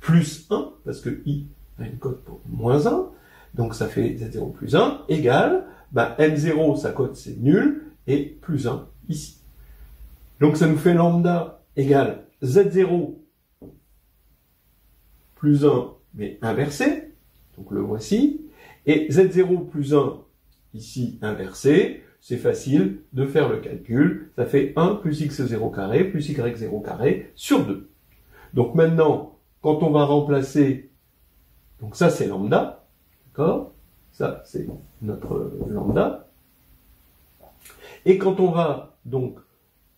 plus 1, parce que i a une cote pour moins 1, donc ça fait z0 plus 1, égale, m0, sa cote c'est nul, et plus 1 ici. Donc ça nous fait lambda égale z0 plus 1, mais inversé, donc le voici, et z0 plus 1, ici inversé, c'est facile de faire le calcul, ça fait 1 plus x0 carré plus y0 carré sur 2. Donc maintenant, quand on va remplacer, donc ça c'est lambda, d'accord? Ça c'est notre lambda. Et quand on va donc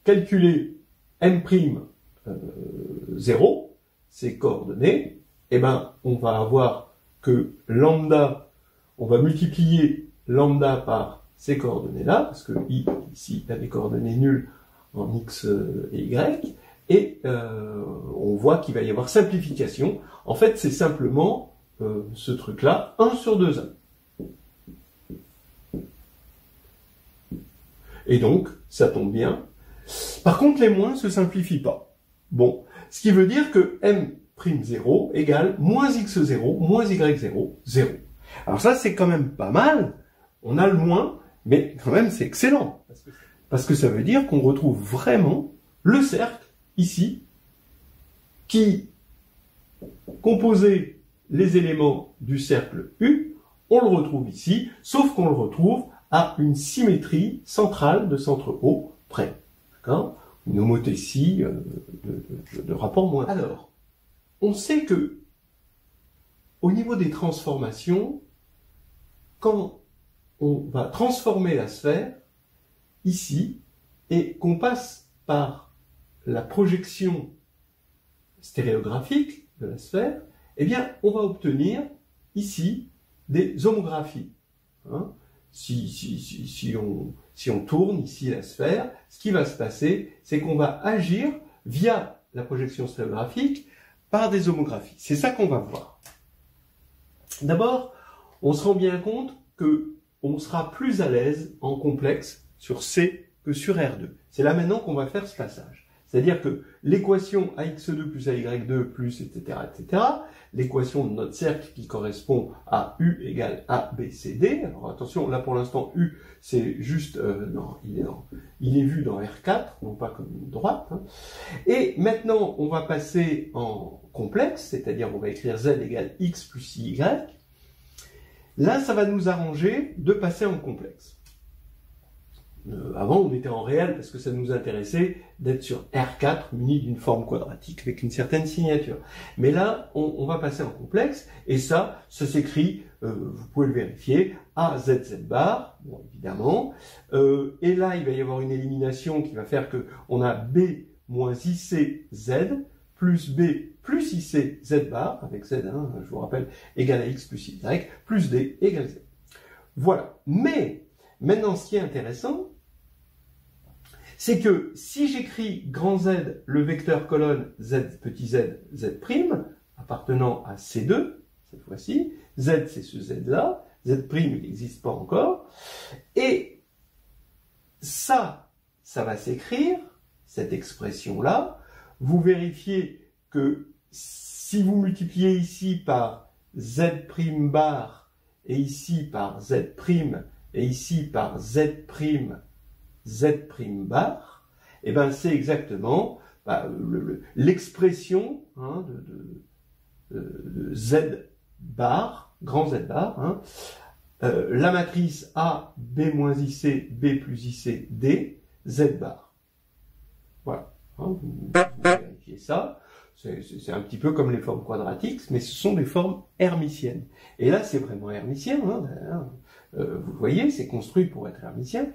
calculer m'0, ses coordonnées, eh ben on va avoir que lambda, on va multiplier lambda par ces coordonnées-là, parce que i, ici, a des coordonnées nulles en x et y, et on voit qu'il va y avoir simplification. En fait, c'est simplement ce truc-là, 1 sur 2a. Et donc, ça tombe bien. Par contre, les moins ne se simplifient pas. Bon, ce qui veut dire que m'0 égale moins x0, moins y0, 0. Alors ça, c'est quand même pas mal. On a le moins, mais quand même, c'est excellent. Parce que ça veut dire qu'on retrouve vraiment le cercle, ici, qui composait les éléments du cercle U. On le retrouve ici, sauf qu'on le retrouve à une symétrie centrale de centre O près. D'accord ? Une homothétie de rapport moins. Alors, on sait que au niveau des transformations, quand on va transformer la sphère, ici, et qu'on passe par la projection stéréographique de la sphère, eh bien, on va obtenir ici des homographies. Hein ? Si on tourne ici la sphère, ce qui va se passer, c'est qu'on va agir via la projection stéréographique par des homographies. C'est ça qu'on va voir. D'abord, on se rend bien compte qu'on sera plus à l'aise en complexe sur C que sur R2. C'est là maintenant qu'on va faire ce passage. C'est-à-dire que l'équation ax2 plus ay2 plus etc., etc., l'équation de notre cercle qui correspond à u égale abcd. Alors attention, là pour l'instant u c'est juste, non, il est vu dans R4, non pas comme une droite. Hein. Et maintenant on va passer en complexe, c'est-à-dire on va écrire z égale x plus y. Là ça va nous arranger de passer en complexe. Avant, on était en réel parce que ça nous intéressait d'être sur R4 muni d'une forme quadratique avec une certaine signature. Mais là, on va passer en complexe et ça s'écrit, vous pouvez le vérifier, AZZ bar, bon, évidemment. Et là, il va y avoir une élimination qui va faire que on a B moins IC Z plus B plus IC Z bar, avec Z, hein, je vous rappelle, égale à X plus Y, plus D égale Z. Voilà. Mais, maintenant, ce qui est intéressant, c'est que si j'écris grand Z, le vecteur colonne Z petit z, Z', appartenant à C2, cette fois-ci, Z c'est ce Z-là, Z' il n'existe pas encore, et ça va s'écrire, cette expression-là, vous vérifiez que si vous multipliez ici par Z' bar, et ici par Z', et ici par Z', Z' bar, et ben c'est exactement l'expression hein, de Z bar, grand Z bar, hein, la matrice A, B moins IC, B plus IC, D, Z bar. Voilà, hein, vous vérifiez ça. C'est un petit peu comme les formes quadratiques, mais ce sont des formes hermitiennes. Et là, c'est vraiment hermitien. Hein, vous voyez, c'est construit pour être hermitien.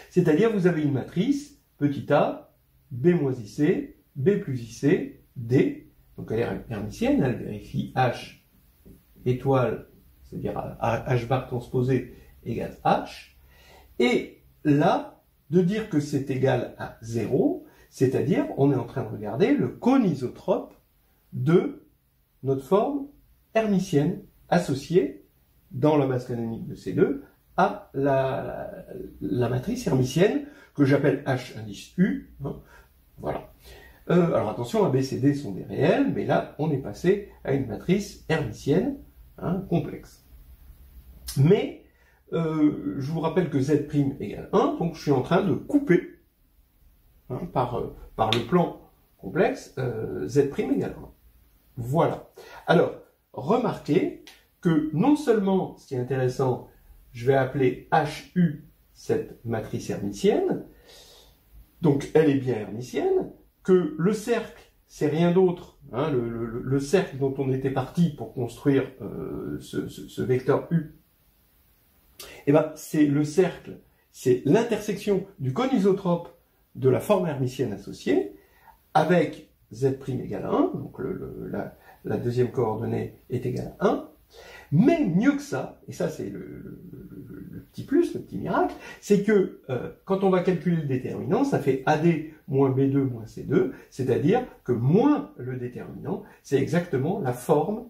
C'est-à-dire, vous avez une matrice, petit a, b moins ic, b plus ic, d. Donc, elle est hermitienne, elle vérifie h étoile, c'est-à-dire h bar transposé égale h. Et là, de dire que c'est égal à 0, c'est-à-dire, on est en train de regarder le cône isotrope de notre forme hermitienne associée dans la base canonique de C2 à la matrice hermitienne que j'appelle H indice U. Hein, voilà. Alors attention, A, B, C, D sont des réels, mais là, on est passé à une matrice hermitienne hein, complexe. Mais, je vous rappelle que Z' égale 1, donc je suis en train de couper hein, par le plan complexe Z' égale 1. Voilà. Alors, remarquez que non seulement, ce qui est intéressant, je vais appeler HU cette matrice hermitienne, donc elle est bien hermitienne, que le cercle, c'est rien d'autre, hein, le cercle dont on était parti pour construire ce vecteur U, et ben c'est le cercle, c'est l'intersection du cône isotrope de la forme hermitienne associée, avec Z' égale 1, donc la deuxième coordonnée est égale à 1, mais mieux que ça, et ça c'est le petit plus, le petit miracle, c'est que quand on va calculer le déterminant, ça fait AD moins B2 moins C2, c'est-à-dire que moins le déterminant, c'est exactement la forme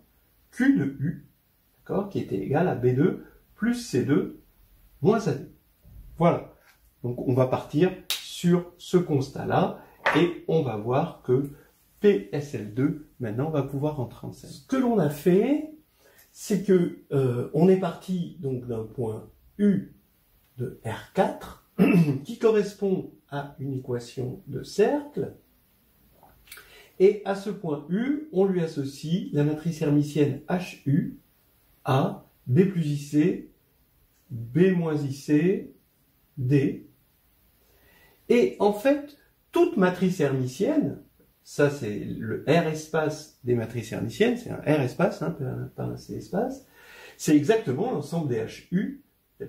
Q de U, d'accord, qui était égale à B2 plus C2 moins AD. Voilà. Donc on va partir sur ce constat-là, et on va voir que PSL2, maintenant, va pouvoir rentrer en scène. Ce que l'on a fait, c'est que on est parti donc d'un point U de R4 qui correspond à une équation de cercle, et à ce point U, on lui associe la matrice hermitienne HU à B plus IC, B moins IC, D. Et en fait, toute matrice hermitienne, ça c'est le R espace des matrices hermitiennes, c'est un R espace, hein, pas un C espace, c'est exactement l'ensemble des HU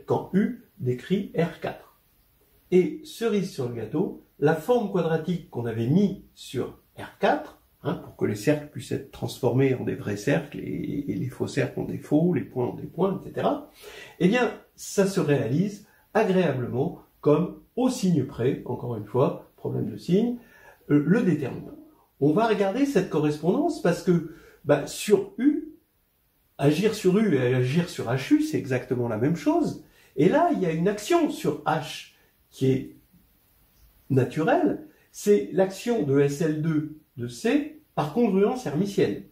quand U décrit R4. Et cerise sur le gâteau, la forme quadratique qu'on avait mis sur R4, hein, pour que les cercles puissent être transformés en des vrais cercles et les faux cercles en des faux, les points en des points, etc., eh bien, ça se réalise agréablement comme au signe près, encore une fois, problème de signe, le déterminant. On va regarder cette correspondance parce que sur U, agir sur U et agir sur HU, c'est exactement la même chose. Et là, il y a une action sur H qui est naturelle, c'est l'action de SL2 de C par congruence hermitienne.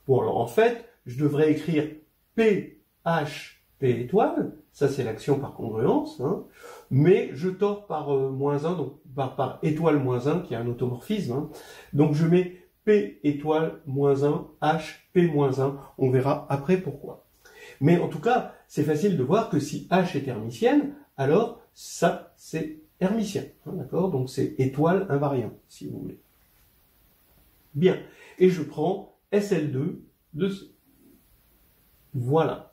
Bon, alors en fait, je devrais écrire PH P étoile, ça c'est l'action par congruence, hein, mais je tords par moins 1, donc par étoile moins 1, qui est un automorphisme. Hein. Donc je mets P étoile moins 1, H P moins 1, on verra après pourquoi. Mais en tout cas, c'est facile de voir que si H est hermitienne, alors ça c'est hermitien, hein, d'accord? Donc c'est étoile invariant, si vous voulez. Bien, et je prends SL2 de C. Voilà.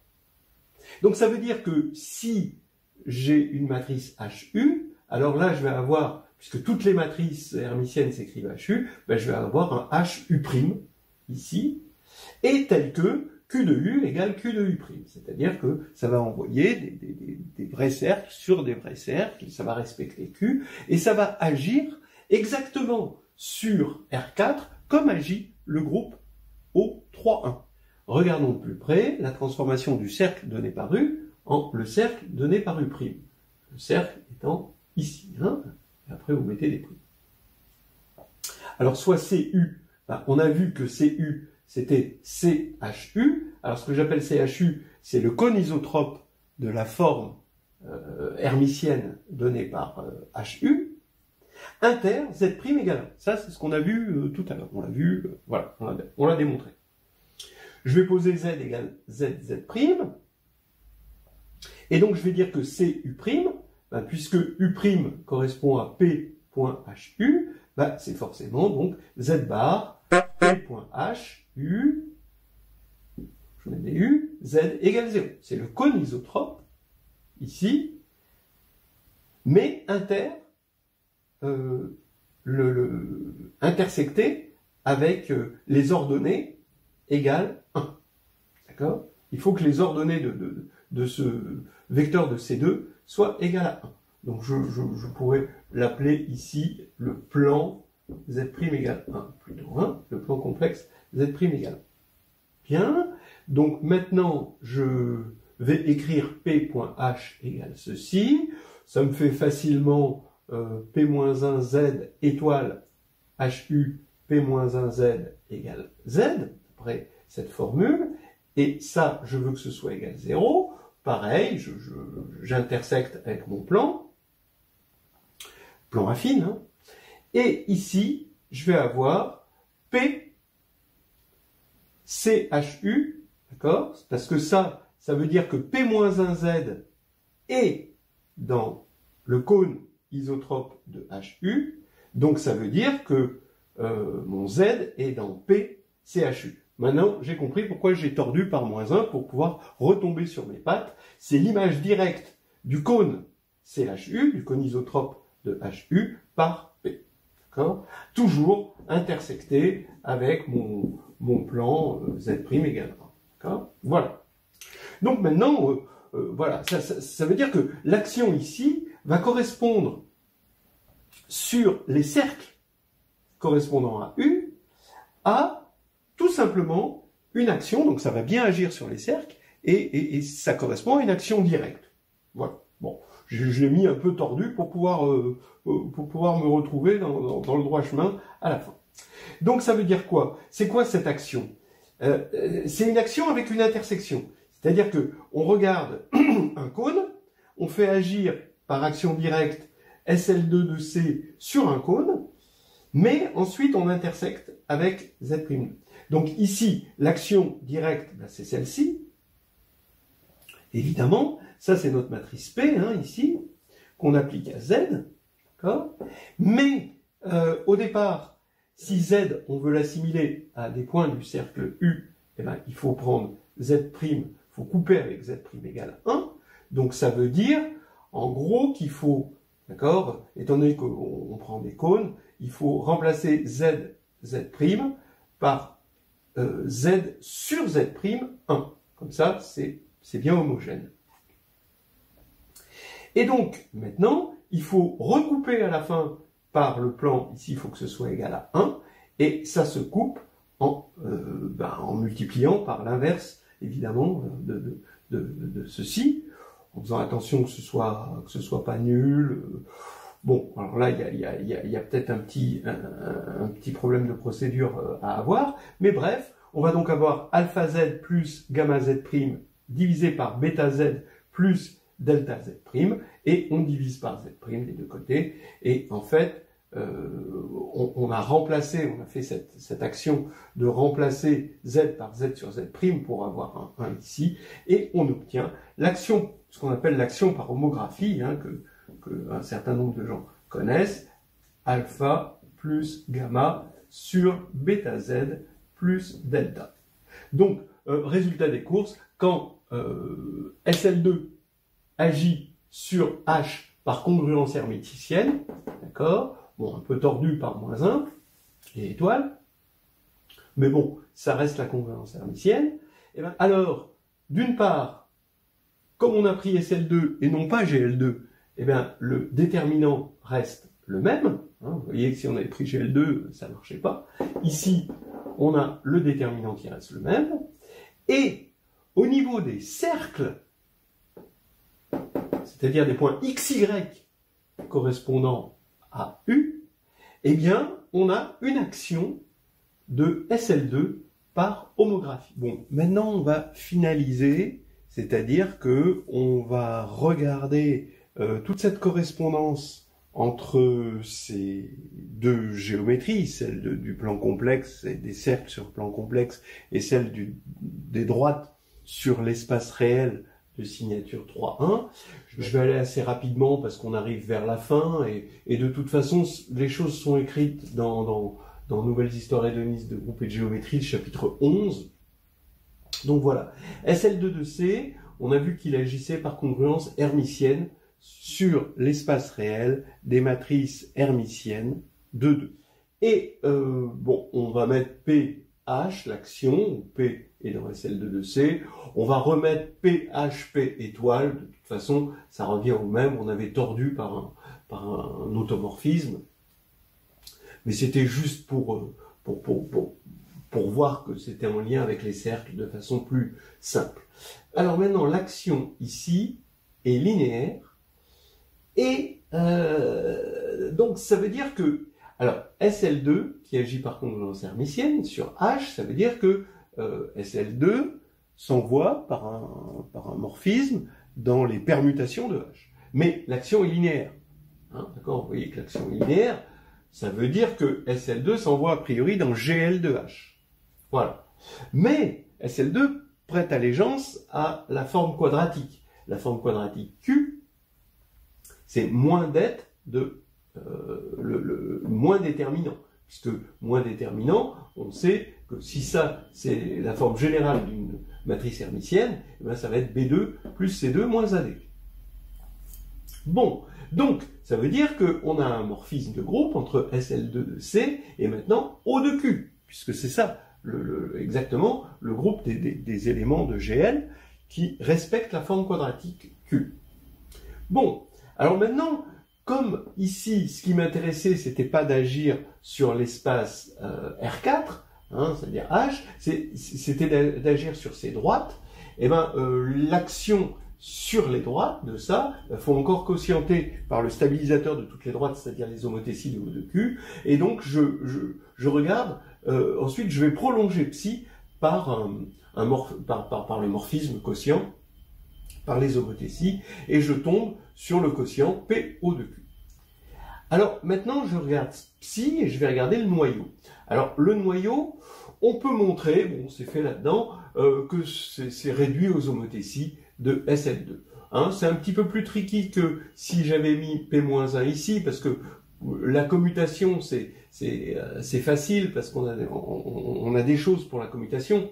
Donc ça veut dire que si j'ai une matrice HU, alors là je vais avoir, puisque toutes les matrices hermitiennes s'écrivent HU, ben je vais avoir un HU' ici, et tel que Q de U égale Q de U'. C'est-à-dire que ça va envoyer des vrais cercles sur des vrais cercles, ça va respecter Q, et ça va agir exactement sur R4 comme agit le groupe O3,1. Regardons de plus près la transformation du cercle donné par U en le cercle donné par U'. Le cercle étant ici, hein, et après vous mettez des primes. Alors soit CU, ben, on a vu que CU c'était CHU. Alors ce que j'appelle CHU, c'est le cône isotrope de la forme hermitienne donnée par HU. Inter Z' égale 1. Ça c'est ce qu'on a vu tout à l'heure. On l'a vu, voilà, on l'a démontré. Je vais poser Z égale ZZ', et donc je vais dire que CU', ben, puisque U' correspond à P.HU, ben, c'est forcément donc Z bar P.HU, je mets des U, Z égale 0. C'est le cône isotrope, ici, mais intersecté avec les ordonnées égale 1. D'accord? Il faut que les ordonnées de ce vecteur de C2 soient égales à 1. Donc je pourrais l'appeler ici le plan Z' égale 1, plutôt, hein, le plan complexe Z' égale 1. Bien, donc maintenant je vais écrire P.H égale ceci. Ça me fait facilement P-1 Z étoile HU P-1 Z égale Z, après cette formule, et ça, je veux que ce soit égal 0, pareil, j'intersecte avec mon plan affine, hein, et ici, je vais avoir P CHU, d'accord, parce que ça veut dire que P-1 Z est dans le cône isotrope de HU, donc ça veut dire que mon Z est dans P CHU. Maintenant, j'ai compris pourquoi j'ai tordu par moins 1 pour pouvoir retomber sur mes pattes. C'est l'image directe du cône CHU, du cône isotrope de HU, par P. D'accord? Toujours intersecté avec mon plan Z' égale 1. D'accord? Voilà. Donc maintenant, voilà, ça veut dire que l'action ici va correspondre sur les cercles correspondant à U à tout simplement une action, donc ça va bien agir sur les cercles, et ça correspond à une action directe. Voilà. Bon, je l'ai mis un peu tordu pour pouvoir me retrouver dans le droit chemin à la fin. Donc ça veut dire quoi? C'est quoi cette action? C'est une action avec une intersection. C'est-à-dire que on regarde un cône, on fait agir par action directe SL2 de C sur un cône, mais ensuite on intersecte avec Z'. Donc ici, l'action directe, ben, c'est celle-ci. Évidemment, ça c'est notre matrice P, hein, ici, qu'on applique à Z. Mais au départ, si Z, on veut l'assimiler à des points du cercle U, eh ben, il faut prendre Z', il faut couper avec Z' égale 1. Donc ça veut dire, en gros, qu'il faut, d'accord, étant donné qu'on prend des cônes, il faut remplacer Z' par Z sur Z', 1. Comme ça, c'est bien homogène. Et donc, maintenant, il faut recouper à la fin par le plan, ici, il faut que ce soit égal à 1, et ça se coupe en multipliant par l'inverse, évidemment, de ceci, en faisant attention que ce soit pas nul. Bon, alors là, il y a peut-être un petit problème de procédure à avoir, mais bref, on va donc avoir alpha z plus gamma z prime divisé par bêta z plus delta z prime, et on divise par z prime des deux côtés, et en fait, on a fait cette action de remplacer z par z sur z prime pour avoir un ici, et on obtient l'action, ce qu'on appelle l'action par homographie, hein, que un certain nombre de gens connaissent, alpha plus gamma sur bêta z plus delta. Donc, résultat des courses, quand SL2 agit sur H par congruence hermiticienne, d'accord, bon, un peu tordu par -1, et étoile, mais bon, ça reste la congruence hermitienne, et bien alors, d'une part, comme on a pris SL2 et non pas GL2, eh bien, le déterminant reste le même. Hein, vous voyez que si on avait pris GL2, ça ne marchait pas. Ici, on a le déterminant qui reste le même. Et au niveau des cercles, c'est-à-dire des points XY correspondant à U, eh bien, on a une action de SL2 par homographie. Bon, maintenant, on va finaliser, c'est-à-dire que on va regarder toute cette correspondance entre ces deux géométries, celle du plan complexe et des cercles sur plan complexe et celle des droites sur l'espace réel de signature 3.1. Je vais aller assez rapidement parce qu'on arrive vers la fin et de toute façon, les choses sont écrites dans Nouvelles histoires hédonistes de groupe et de géométrie, chapitre 11. Donc voilà. SL2 de C, on a vu qu'il agissait par congruence hermitienne sur l'espace réel des matrices hermitiennes de 2. Et bon, on va mettre PH, l'action, P est dans SL2 de C, on va remettre PHP étoile, de toute façon, ça revient au même, on avait tordu par un automorphisme, mais c'était juste pour voir que c'était en lien avec les cercles de façon plus simple. Alors maintenant, l'action ici est linéaire, et donc ça veut dire que, alors SL2 qui agit par congruence hermitienne sur H, ça veut dire que SL2 s'envoie par un morphisme dans les permutations de H. Mais l'action est linéaire. Hein, d'accord, vous voyez que l'action est linéaire, ça veut dire que SL2 s'envoie a priori dans GL de H. Voilà. Mais SL2 prête allégeance à la forme quadratique. La forme quadratique Q, c'est moins det de le moins déterminant. Puisque moins déterminant, on sait que si ça, c'est la forme générale d'une matrice hermitienne, eh bien ça va être B2 plus C2 moins AD. Bon, donc, ça veut dire qu'on a un morphisme de groupe entre SL2 de C et maintenant O de Q, puisque c'est ça, exactement, le groupe des éléments de GL qui respectent la forme quadratique Q. Bon, alors maintenant, comme ici, ce qui m'intéressait, c'était pas d'agir sur l'espace R4, hein, c'est-à-dire H, c'était d'agir sur ces droites, et ben l'action sur les droites de ça faut encore quotienter par le stabilisateur de toutes les droites, c'est-à-dire les homothéties de O de Q, et donc je regarde, ensuite je vais prolonger psi par le morphisme quotient, par les homothéties, et je tombe sur le quotient PO de Q. Alors maintenant je regarde psi et je vais regarder le noyau. Alors le noyau, on peut montrer, bon c'est fait là-dedans, que c'est réduit aux homothéties de SL2. Hein, c'est un petit peu plus tricky que si j'avais mis P-1 ici, parce que la commutation c'est facile, parce qu'on a des choses pour la commutation,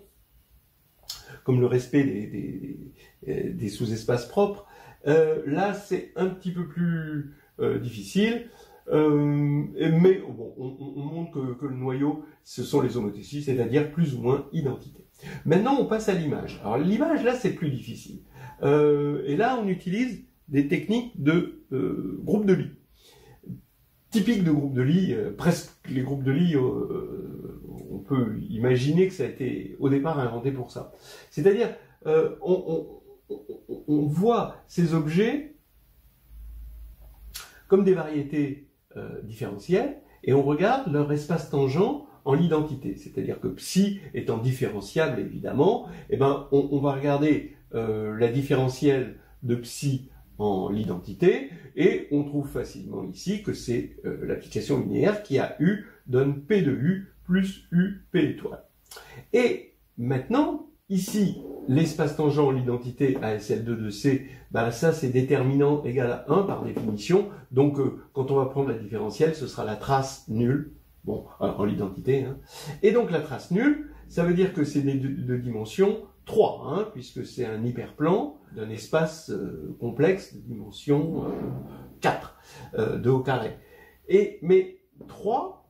comme le respect des sous-espaces propres. Là, c'est un petit peu plus difficile, mais bon, on montre que le noyau, ce sont les homothéties, c'est-à-dire plus ou moins identité. Maintenant, on passe à l'image. Alors, l'image, là, c'est plus difficile. Et là, on utilise des techniques de groupe de Lie. Typique de groupe de Lie, presque les groupes de Lie, on peut imaginer que ça a été au départ inventé pour ça. C'est-à-dire, on voit ces objets comme des variétés différentielles et on regarde leur espace tangent en l'identité. C'est-à-dire que psi étant différenciable, évidemment, eh ben, on va regarder la différentielle de psi en l'identité et on trouve facilement ici que c'est l'application linéaire qui a U donne P de U plus U P étoile. Et maintenant, ici, l'espace tangent en l'identité ASL2 de C, ben ça c'est déterminant égal à 1 par définition. Donc quand on va prendre la différentielle, ce sera la trace nulle. Bon, en l'identité. Hein. Et donc la trace nulle, ça veut dire que c'est de dimension 3, hein, puisque c'est un hyperplan d'un espace complexe de dimension 4, 2 au carré. Mais 3,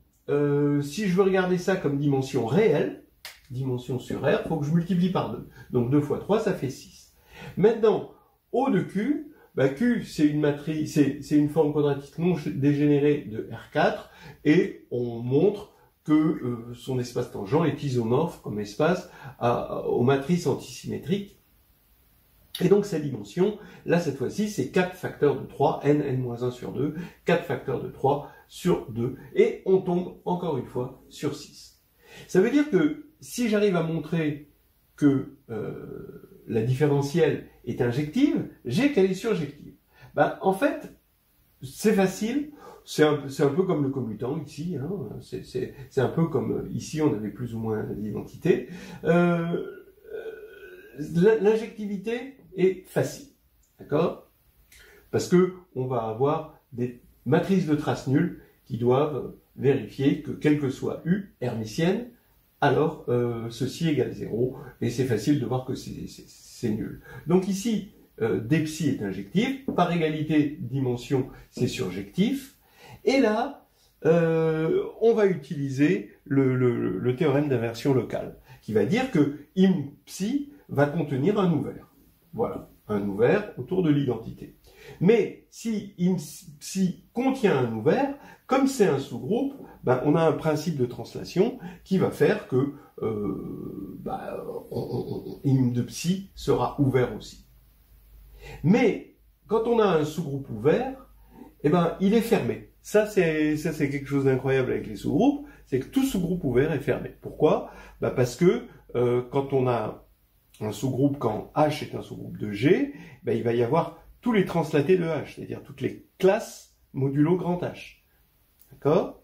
si je veux regarder ça comme dimension réelle, dimension sur R, il faut que je multiplie par 2. Donc 2 fois 3, ça fait 6. Maintenant, O de Q, bah Q, c'est une matrice, c'est une forme quadratique non dégénérée de R4, et on montre que son espace tangent est isomorphe comme espace aux matrices antisymétriques. Et donc sa dimension, là cette fois-ci, c'est 4 facteurs de 3, n-1 sur 2, 4 facteurs de 3 sur 2, et on tombe encore une fois sur 6. Ça veut dire que si j'arrive à montrer que la différentielle est injective, j'ai qu'elle est surjective. Ben, en fait, c'est facile, c'est un peu comme le commutant ici, hein, c'est un peu comme ici on avait plus ou moins l'identité. L'injectivité est facile, d'accord? Parce que on va avoir des matrices de traces nulles qui doivent vérifier que quelle que soit U hermitienne, alors ceci égale 0, et c'est facile de voir que c'est nul. Donc ici, dψ est injectif, par égalité dimension, c'est surjectif, et là, on va utiliser le théorème d'inversion locale, qui va dire que im psi va contenir un ouvert. Voilà, un ouvert autour de l'identité. Mais si im psi contient un ouvert, comme c'est un sous-groupe, ben, on a un principe de translation qui va faire que im de psi sera ouvert aussi. Mais quand on a un sous-groupe ouvert, eh ben, il est fermé. Ça c'est quelque chose d'incroyable avec les sous-groupes, c'est que tout sous-groupe ouvert est fermé. Pourquoi? Ben, parce que quand on a un sous-groupe, quand H est un sous-groupe de G, ben, il va y avoir tous les translatés de H, c'est-à-dire toutes les classes modulo grand H. D'accord?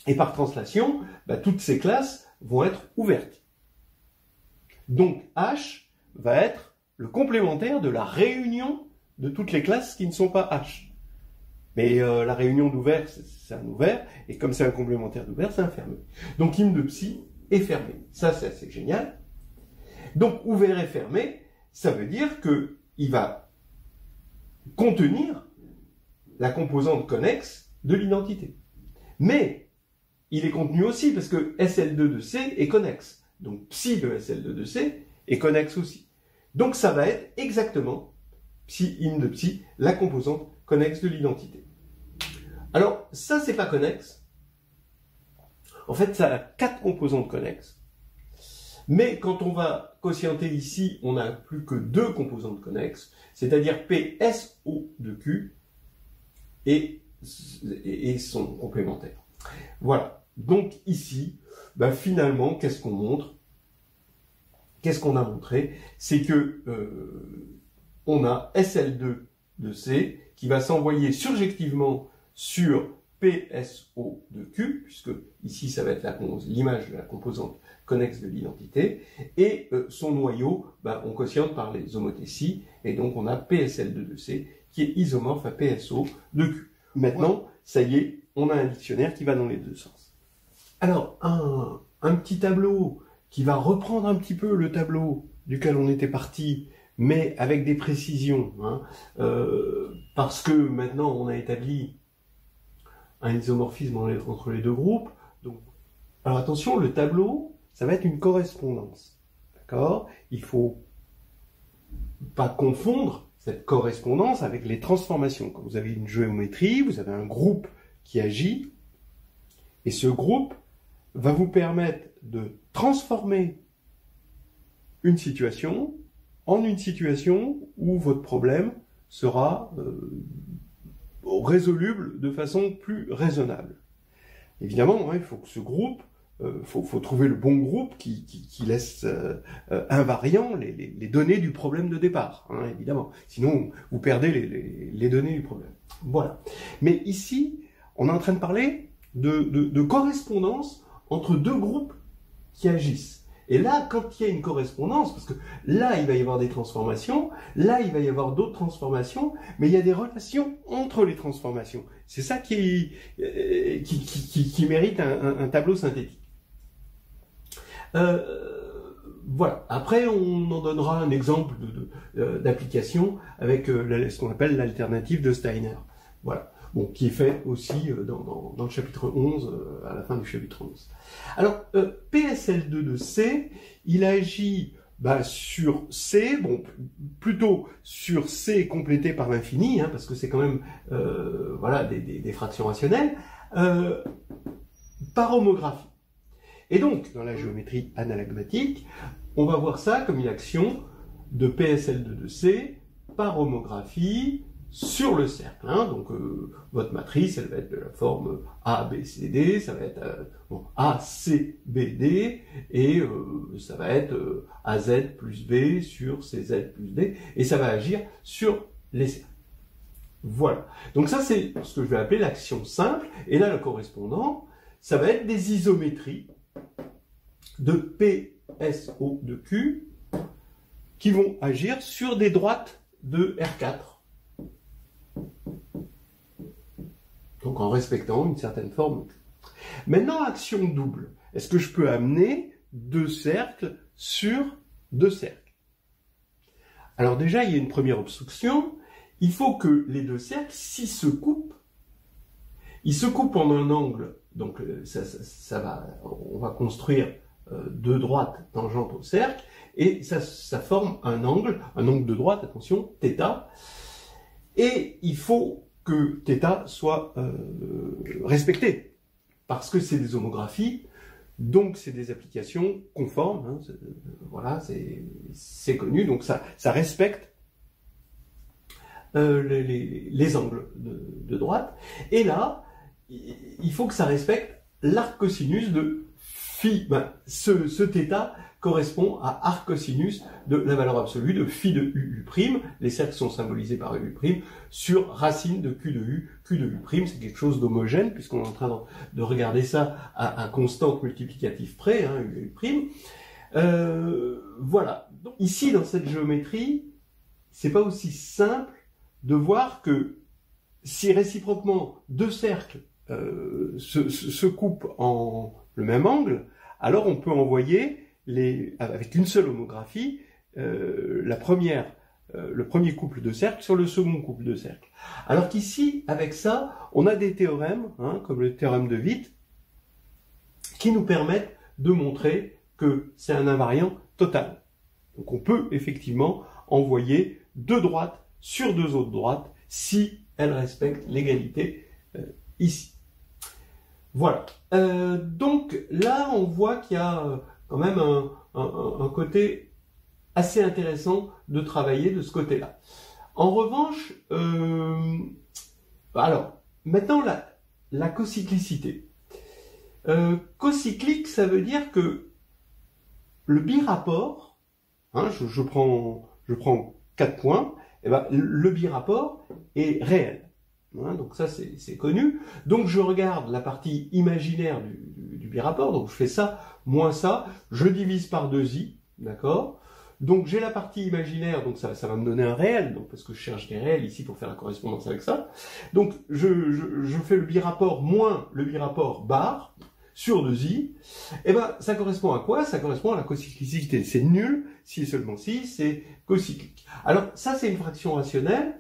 Et par translation, bah, toutes ces classes vont être ouvertes. Donc H va être le complémentaire de la réunion de toutes les classes qui ne sont pas H. Mais la réunion d'ouvert, c'est un ouvert, et comme c'est un complémentaire d'ouvert, c'est un fermé. Donc im de psi est fermé. Ça, c'est assez génial. Donc ouvert et fermé, ça veut dire que il va contenir la composante connexe de l'identité. Mais il est contenu aussi parce que SL2 de C est connexe. Donc psi de SL2 de C est connexe aussi. Donc ça va être exactement psi im de psi, la composante connexe de l'identité. Alors ça c'est pas connexe. En fait ça a 4 composantes connexes. Mais quand on va quotienter ici, on n'a plus que 2 composantes connexes, c'est-à-dire PSO de Q et son complémentaire. Voilà. Donc ici, ben finalement, qu'est-ce qu'on montre? Qu'est-ce qu'on a montré? C'est que on a SL2 de C qui va s'envoyer surjectivement sur PSO de Q, puisque ici ça va être l'image de la composante connexe de l'identité, et son noyau, ben, on quotiente par les homothéties, et donc on a PSL2 de C qui est isomorphe à PSO de Q. Maintenant, ça y est, on a un dictionnaire qui va dans les deux sens. Alors, un petit tableau qui va reprendre un petit peu le tableau duquel on était parti, mais avec des précisions, hein, parce que maintenant on a établi un isomorphisme entre les deux groupes. Donc, alors attention, le tableau, ça va être une correspondance. D'accord? Il faut pas confondre cette correspondance avec les transformations. Quand vous avez une géométrie, vous avez un groupe qui agit, et ce groupe va vous permettre de transformer une situation en une situation où votre problème sera résoluble de façon plus raisonnable. Évidemment, il faut que ce groupe, faut trouver le bon groupe qui laisse invariant les données du problème de départ, évidemment. Sinon, vous perdez les données du problème. Voilà. Mais ici, on est en train de parler de correspondance entre deux groupes qui agissent. Et là, quand il y a une correspondance, parce que là, il va y avoir des transformations, là, il va y avoir d'autres transformations, mais il y a des relations entre les transformations. C'est ça qui mérite un tableau synthétique. Voilà. Après, on en donnera un exemple d'application avec ce qu'on appelle l'alternative de Steiner. Voilà. Bon, qui est fait aussi dans le chapitre 11, à la fin du chapitre 11. Alors, PSL2 de C, il agit sur C, bon, plutôt sur C complété par l'infini, parce que c'est quand même voilà, des fractions rationnelles, par homographie. Et donc, dans la géométrie analagmatique, on va voir ça comme une action de PSL2 de C par homographie sur le cercle. Donc, votre matrice, elle va être de la forme A, B, C, D, ça va être A, C, B, D, et ça va être AZ plus B sur CZ plus D, et ça va agir sur les cercles. Voilà. Donc ça, c'est ce que je vais appeler l'action simple, et là, le correspondant, ça va être des isométries de P, S, O, de Q, qui vont agir sur des droites de R4. Donc en respectant une certaine forme. Maintenant, action double. Est-ce que je peux amener deux cercles sur deux cercles? Alors déjà, il y a une première obstruction. Il faut que les deux cercles, s'ils se coupent, ils se coupent en un angle. Donc on va construire deux droites tangentes au cercle, et ça forme un angle de droite, attention, θ. Et il faut que θ soit respecté, parce que c'est des homographies, donc c'est des applications conformes, voilà, c'est connu, donc ça respecte les angles de droite. Et là, il faut que ça respecte l'arc cosinus de phi. Ce θ correspond à arc cosinus de la valeur absolue de phi de u'. Les cercles sont symbolisés par u' sur racine de q de u'. C'est quelque chose d'homogène, puisqu'on est en train de regarder ça à constante multiplicative près, u'. Voilà. Donc, ici, dans cette géométrie, c'est pas aussi simple de voir que si réciproquement deux cercles se coupent en le même angle, alors on peut envoyer avec une seule homographie le premier couple de cercles sur le second couple de cercles. Alors qu'ici, avec ça, on a des théorèmes, comme le théorème de Witt, qui nous permettent de montrer que c'est un invariant total. Donc on peut effectivement envoyer deux droites sur deux autres droites si elles respectent l'égalité ici. Voilà. Donc là, on voit qu'il y a quand même un côté assez intéressant de travailler de ce côté-là. En revanche, alors, maintenant la cocyclicité. Cocyclique, ça veut dire que le birapport, je prends 4 points, et le birapport est réel. Donc ça, c'est connu. Donc je regarde la partie imaginaire du birapport, donc je fais ça, moins ça, je divise par 2i, d'accord? Donc j'ai la partie imaginaire, donc ça va me donner un réel, donc parce que je cherche des réels ici pour faire la correspondance avec ça. Donc je fais le birapport moins le birapport bar sur 2i, et ça correspond à quoi? Ça correspond à la cocyclicité. C'est nul si et seulement si c'est cocyclique. Alors ça, c'est une fraction rationnelle.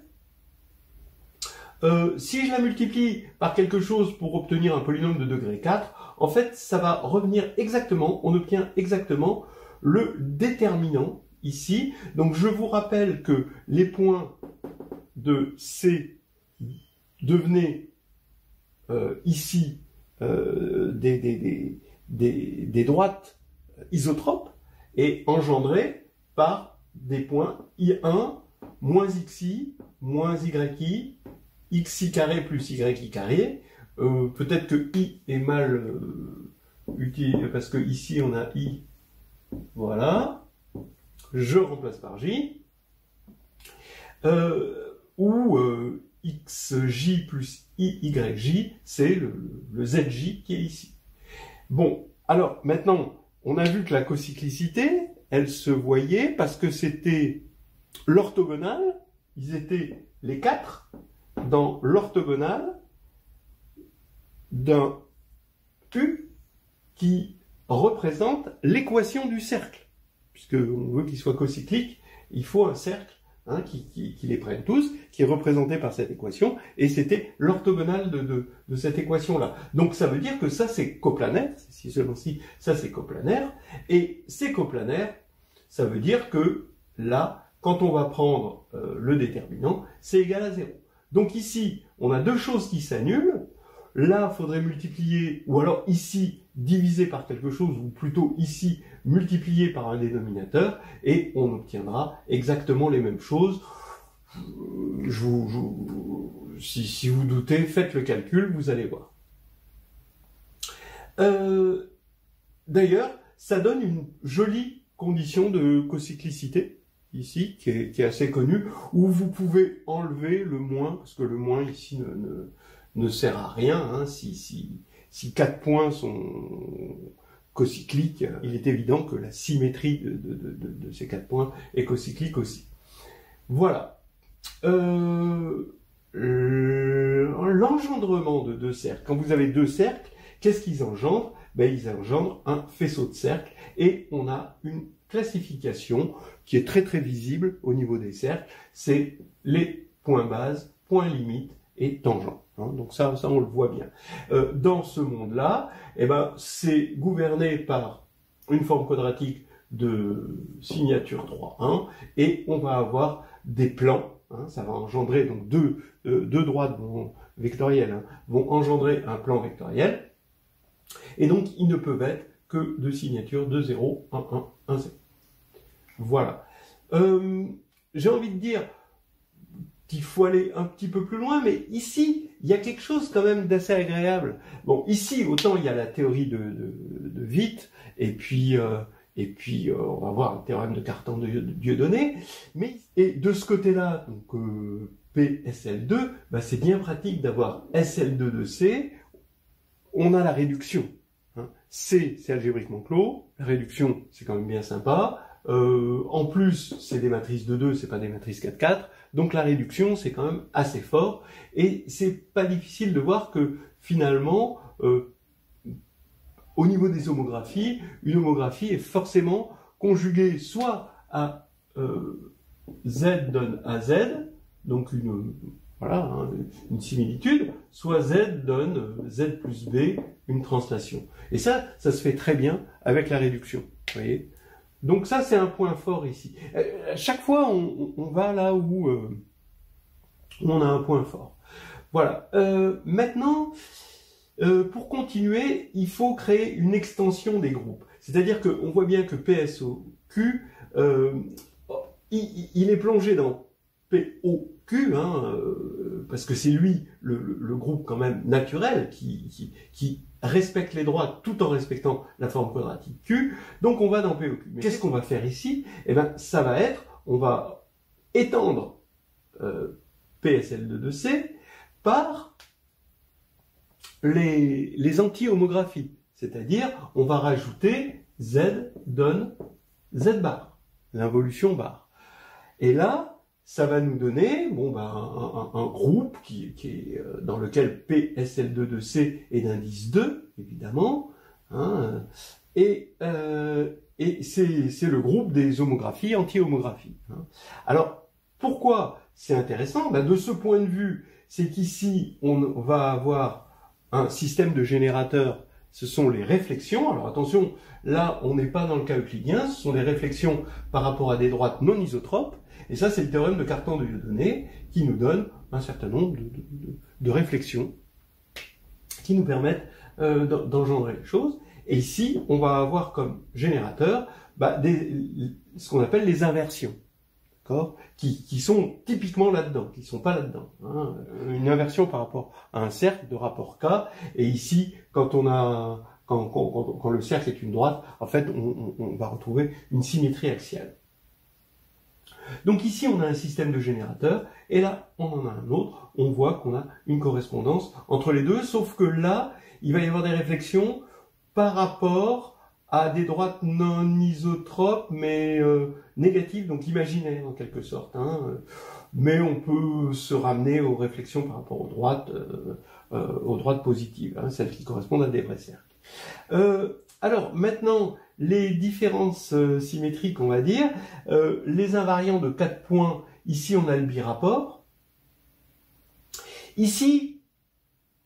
Si je la multiplie par quelque chose pour obtenir un polynôme de degré 4, en fait, ça va revenir exactement, on obtient exactement le déterminant ici. Donc, je vous rappelle que les points de C devenaient ici des droites isotropes et engendrées par des points I1 moins XI moins YI xi carré plus yi carré. Peut-être que i est mal utilisé parce que ici on a i. Voilà. Je remplace par j. Ou xj plus iyj, c'est le zj qui est ici. Bon, alors maintenant, on a vu que la cocyclicité, elle se voyait parce que c'était l'orthogonale, ils étaient les quatre dans l'orthogonale d'un U qui représente l'équation du cercle. Puisqu'on veut qu'il soit cocyclique, il faut un cercle qui les prenne tous, qui est représenté par cette équation, et c'était l'orthogonale de cette équation-là. Donc ça veut dire que ça c'est coplanaire, si seulement si ça c'est coplanaire, et c'est coplanaire, ça veut dire que là, quand on va prendre le déterminant, c'est égal à 0. Donc ici, on a deux choses qui s'annulent. Là, il faudrait multiplier, ou alors ici, diviser par quelque chose, ou plutôt ici, multiplier par un dénominateur, et on obtiendra exactement les mêmes choses. Si vous doutez, faites le calcul, vous allez voir. D'ailleurs, ça donne une jolie condition de cocyclicité, ici, qui est assez connue, où vous pouvez enlever le moins, parce que le moins ici ne sert à rien. Si 4 points sont cocycliques, il est évident que la symétrie de ces 4 points est cocyclique aussi. Voilà. L'engendrement de deux cercles. Quand vous avez deux cercles, qu'est-ce qu'ils engendrent? Ils engendrent un faisceau de cercles, et on a une classification qui est très très visible au niveau des cercles. C'est les points base, points limites et tangents. Donc ça on le voit bien. Dans ce monde-là, c'est gouverné par une forme quadratique de signature 3,1, et on va avoir des plans. Ça va engendrer donc deux droites vectorielles vont engendrer un plan vectoriel, et donc ils ne peuvent être que de signature 2, 0, 1, 1, 1, 0. Voilà. J'ai envie de dire qu'il faut aller un petit peu plus loin, mais ici, il y a quelque chose quand même d'assez agréable. Bon, ici, autant il y a la théorie de Witt, et puis on va voir le théorème de Cartan de Dieudonné, et de ce côté-là, donc PSL2, c'est bien pratique d'avoir SL2 de C, on a la réduction. C, c'est algébriquement clos, la réduction, c'est quand même bien sympa. En plus, c'est des matrices de 2, c'est pas des matrices 4-4, donc la réduction, c'est quand même assez fort, et c'est pas difficile de voir que finalement, au niveau des homographies, une homographie est forcément conjuguée soit à Z donne à Z, donc une similitude, soit Z donne Z plus B, une translation. Et ça se fait très bien avec la réduction, vous voyez. Donc ça, c'est un point fort ici. Chaque fois, on va là où on a un point fort. Voilà. Maintenant, pour continuer, il faut créer une extension des groupes. C'est-à-dire qu'on voit bien que PSOQ, il est plongé dans POQ, parce que c'est lui le groupe quand même naturel qui respecte les droites tout en respectant la forme quadratique Q. Donc on va dans POQ. Mais qu'est-ce qu'on va faire ici? Ça va être, on va étendre PSL2 de C par les anti-homographies. C'est-à-dire, on va rajouter Z donne Z bar, l'involution bar. Et là, ça va nous donner un groupe qui est dans lequel PSL2 de C est d'indice 2, évidemment, et c'est le groupe des homographies, anti-homographies. Alors, pourquoi c'est intéressant? De ce point de vue, c'est qu'ici, on va avoir un système de générateurs, ce sont les réflexions. Alors attention, là, on n'est pas dans le cas euclidien, ce sont des réflexions par rapport à des droites non isotropes. Et ça, c'est le théorème de Cartan de Dieudonné qui nous donne un certain nombre de réflexions qui nous permettent d'engendrer les choses. Et ici, on va avoir comme générateur ce qu'on appelle les inversions. d'accord, qui sont typiquement là-dedans, qui sont pas là-dedans. Hein. Une inversion par rapport à un cercle de rapport K, et ici, quand le cercle est une droite, en fait, on va retrouver une symétrie axiale. Donc ici, on a un système de générateurs, et là, on en a un autre. On voit qu'on a une correspondance entre les deux, sauf que là, il va y avoir des réflexions par rapport à des droites non isotropes, mais négatives, donc imaginaires en quelque sorte. Hein. Mais on peut se ramener aux réflexions par rapport aux droites positives, hein, celles qui correspondent à des vrais cercles. Alors maintenant, les différences symétriques, on va dire, les invariants de 4 points, ici on a le birapport. Ici,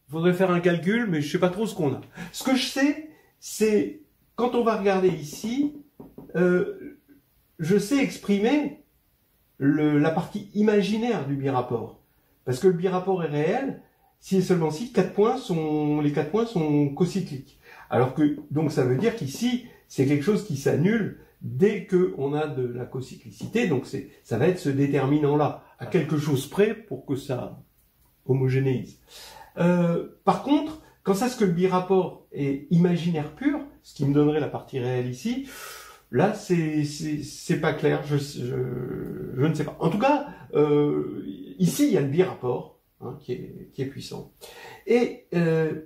il faudrait faire un calcul, mais je ne sais pas trop ce qu'on a. Ce que je sais, c'est, quand on va regarder ici, je sais exprimer la partie imaginaire du birapport. Parce que le birapport est réel, si et seulement si les 4 points sont cocycliques. Alors que, donc ça veut dire qu'ici, c'est quelque chose qui s'annule dès qu'on a de la cocyclicité, donc ça va être ce déterminant-là, à quelque chose près pour que ça homogénéise. Par contre, quand ça, ce que le birapport est imaginaire pur, ce qui me donnerait la partie réelle ici, là, c'est pas clair, je ne sais pas. En tout cas, ici, il y a le birapport, hein, qui est puissant. Et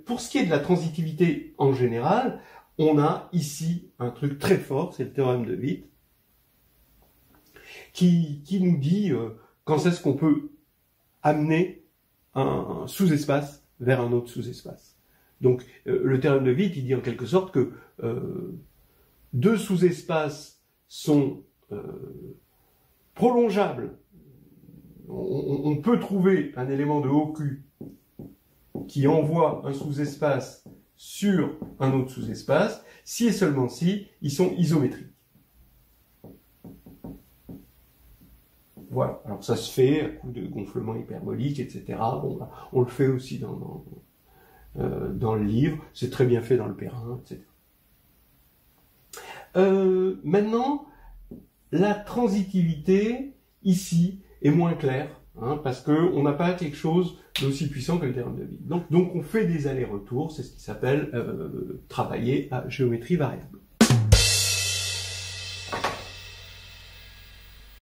pour ce qui est de la transitivité en général, on a ici un truc très fort, c'est le théorème de Witt, qui nous dit quand est-ce qu'on peut amener un sous-espace vers un autre sous-espace. Donc le théorème de Witt, il dit en quelque sorte que deux sous-espaces sont prolongeables. On peut trouver un élément de haut Q qui envoie un sous-espace sur un autre sous-espace, si et seulement si ils sont isométriques. Voilà, alors ça se fait à coup de gonflement hyperbolique, etc. Bon, bah, on le fait aussi dans le livre, c'est très bien fait dans le Perrin, etc. Maintenant, la transitivité, ici, est moins claire, hein, parce qu'on n'a pas quelque chose d'aussi puissant que le théorème de Witt. Donc on fait des allers-retours, c'est ce qui s'appelle travailler à géométrie variable.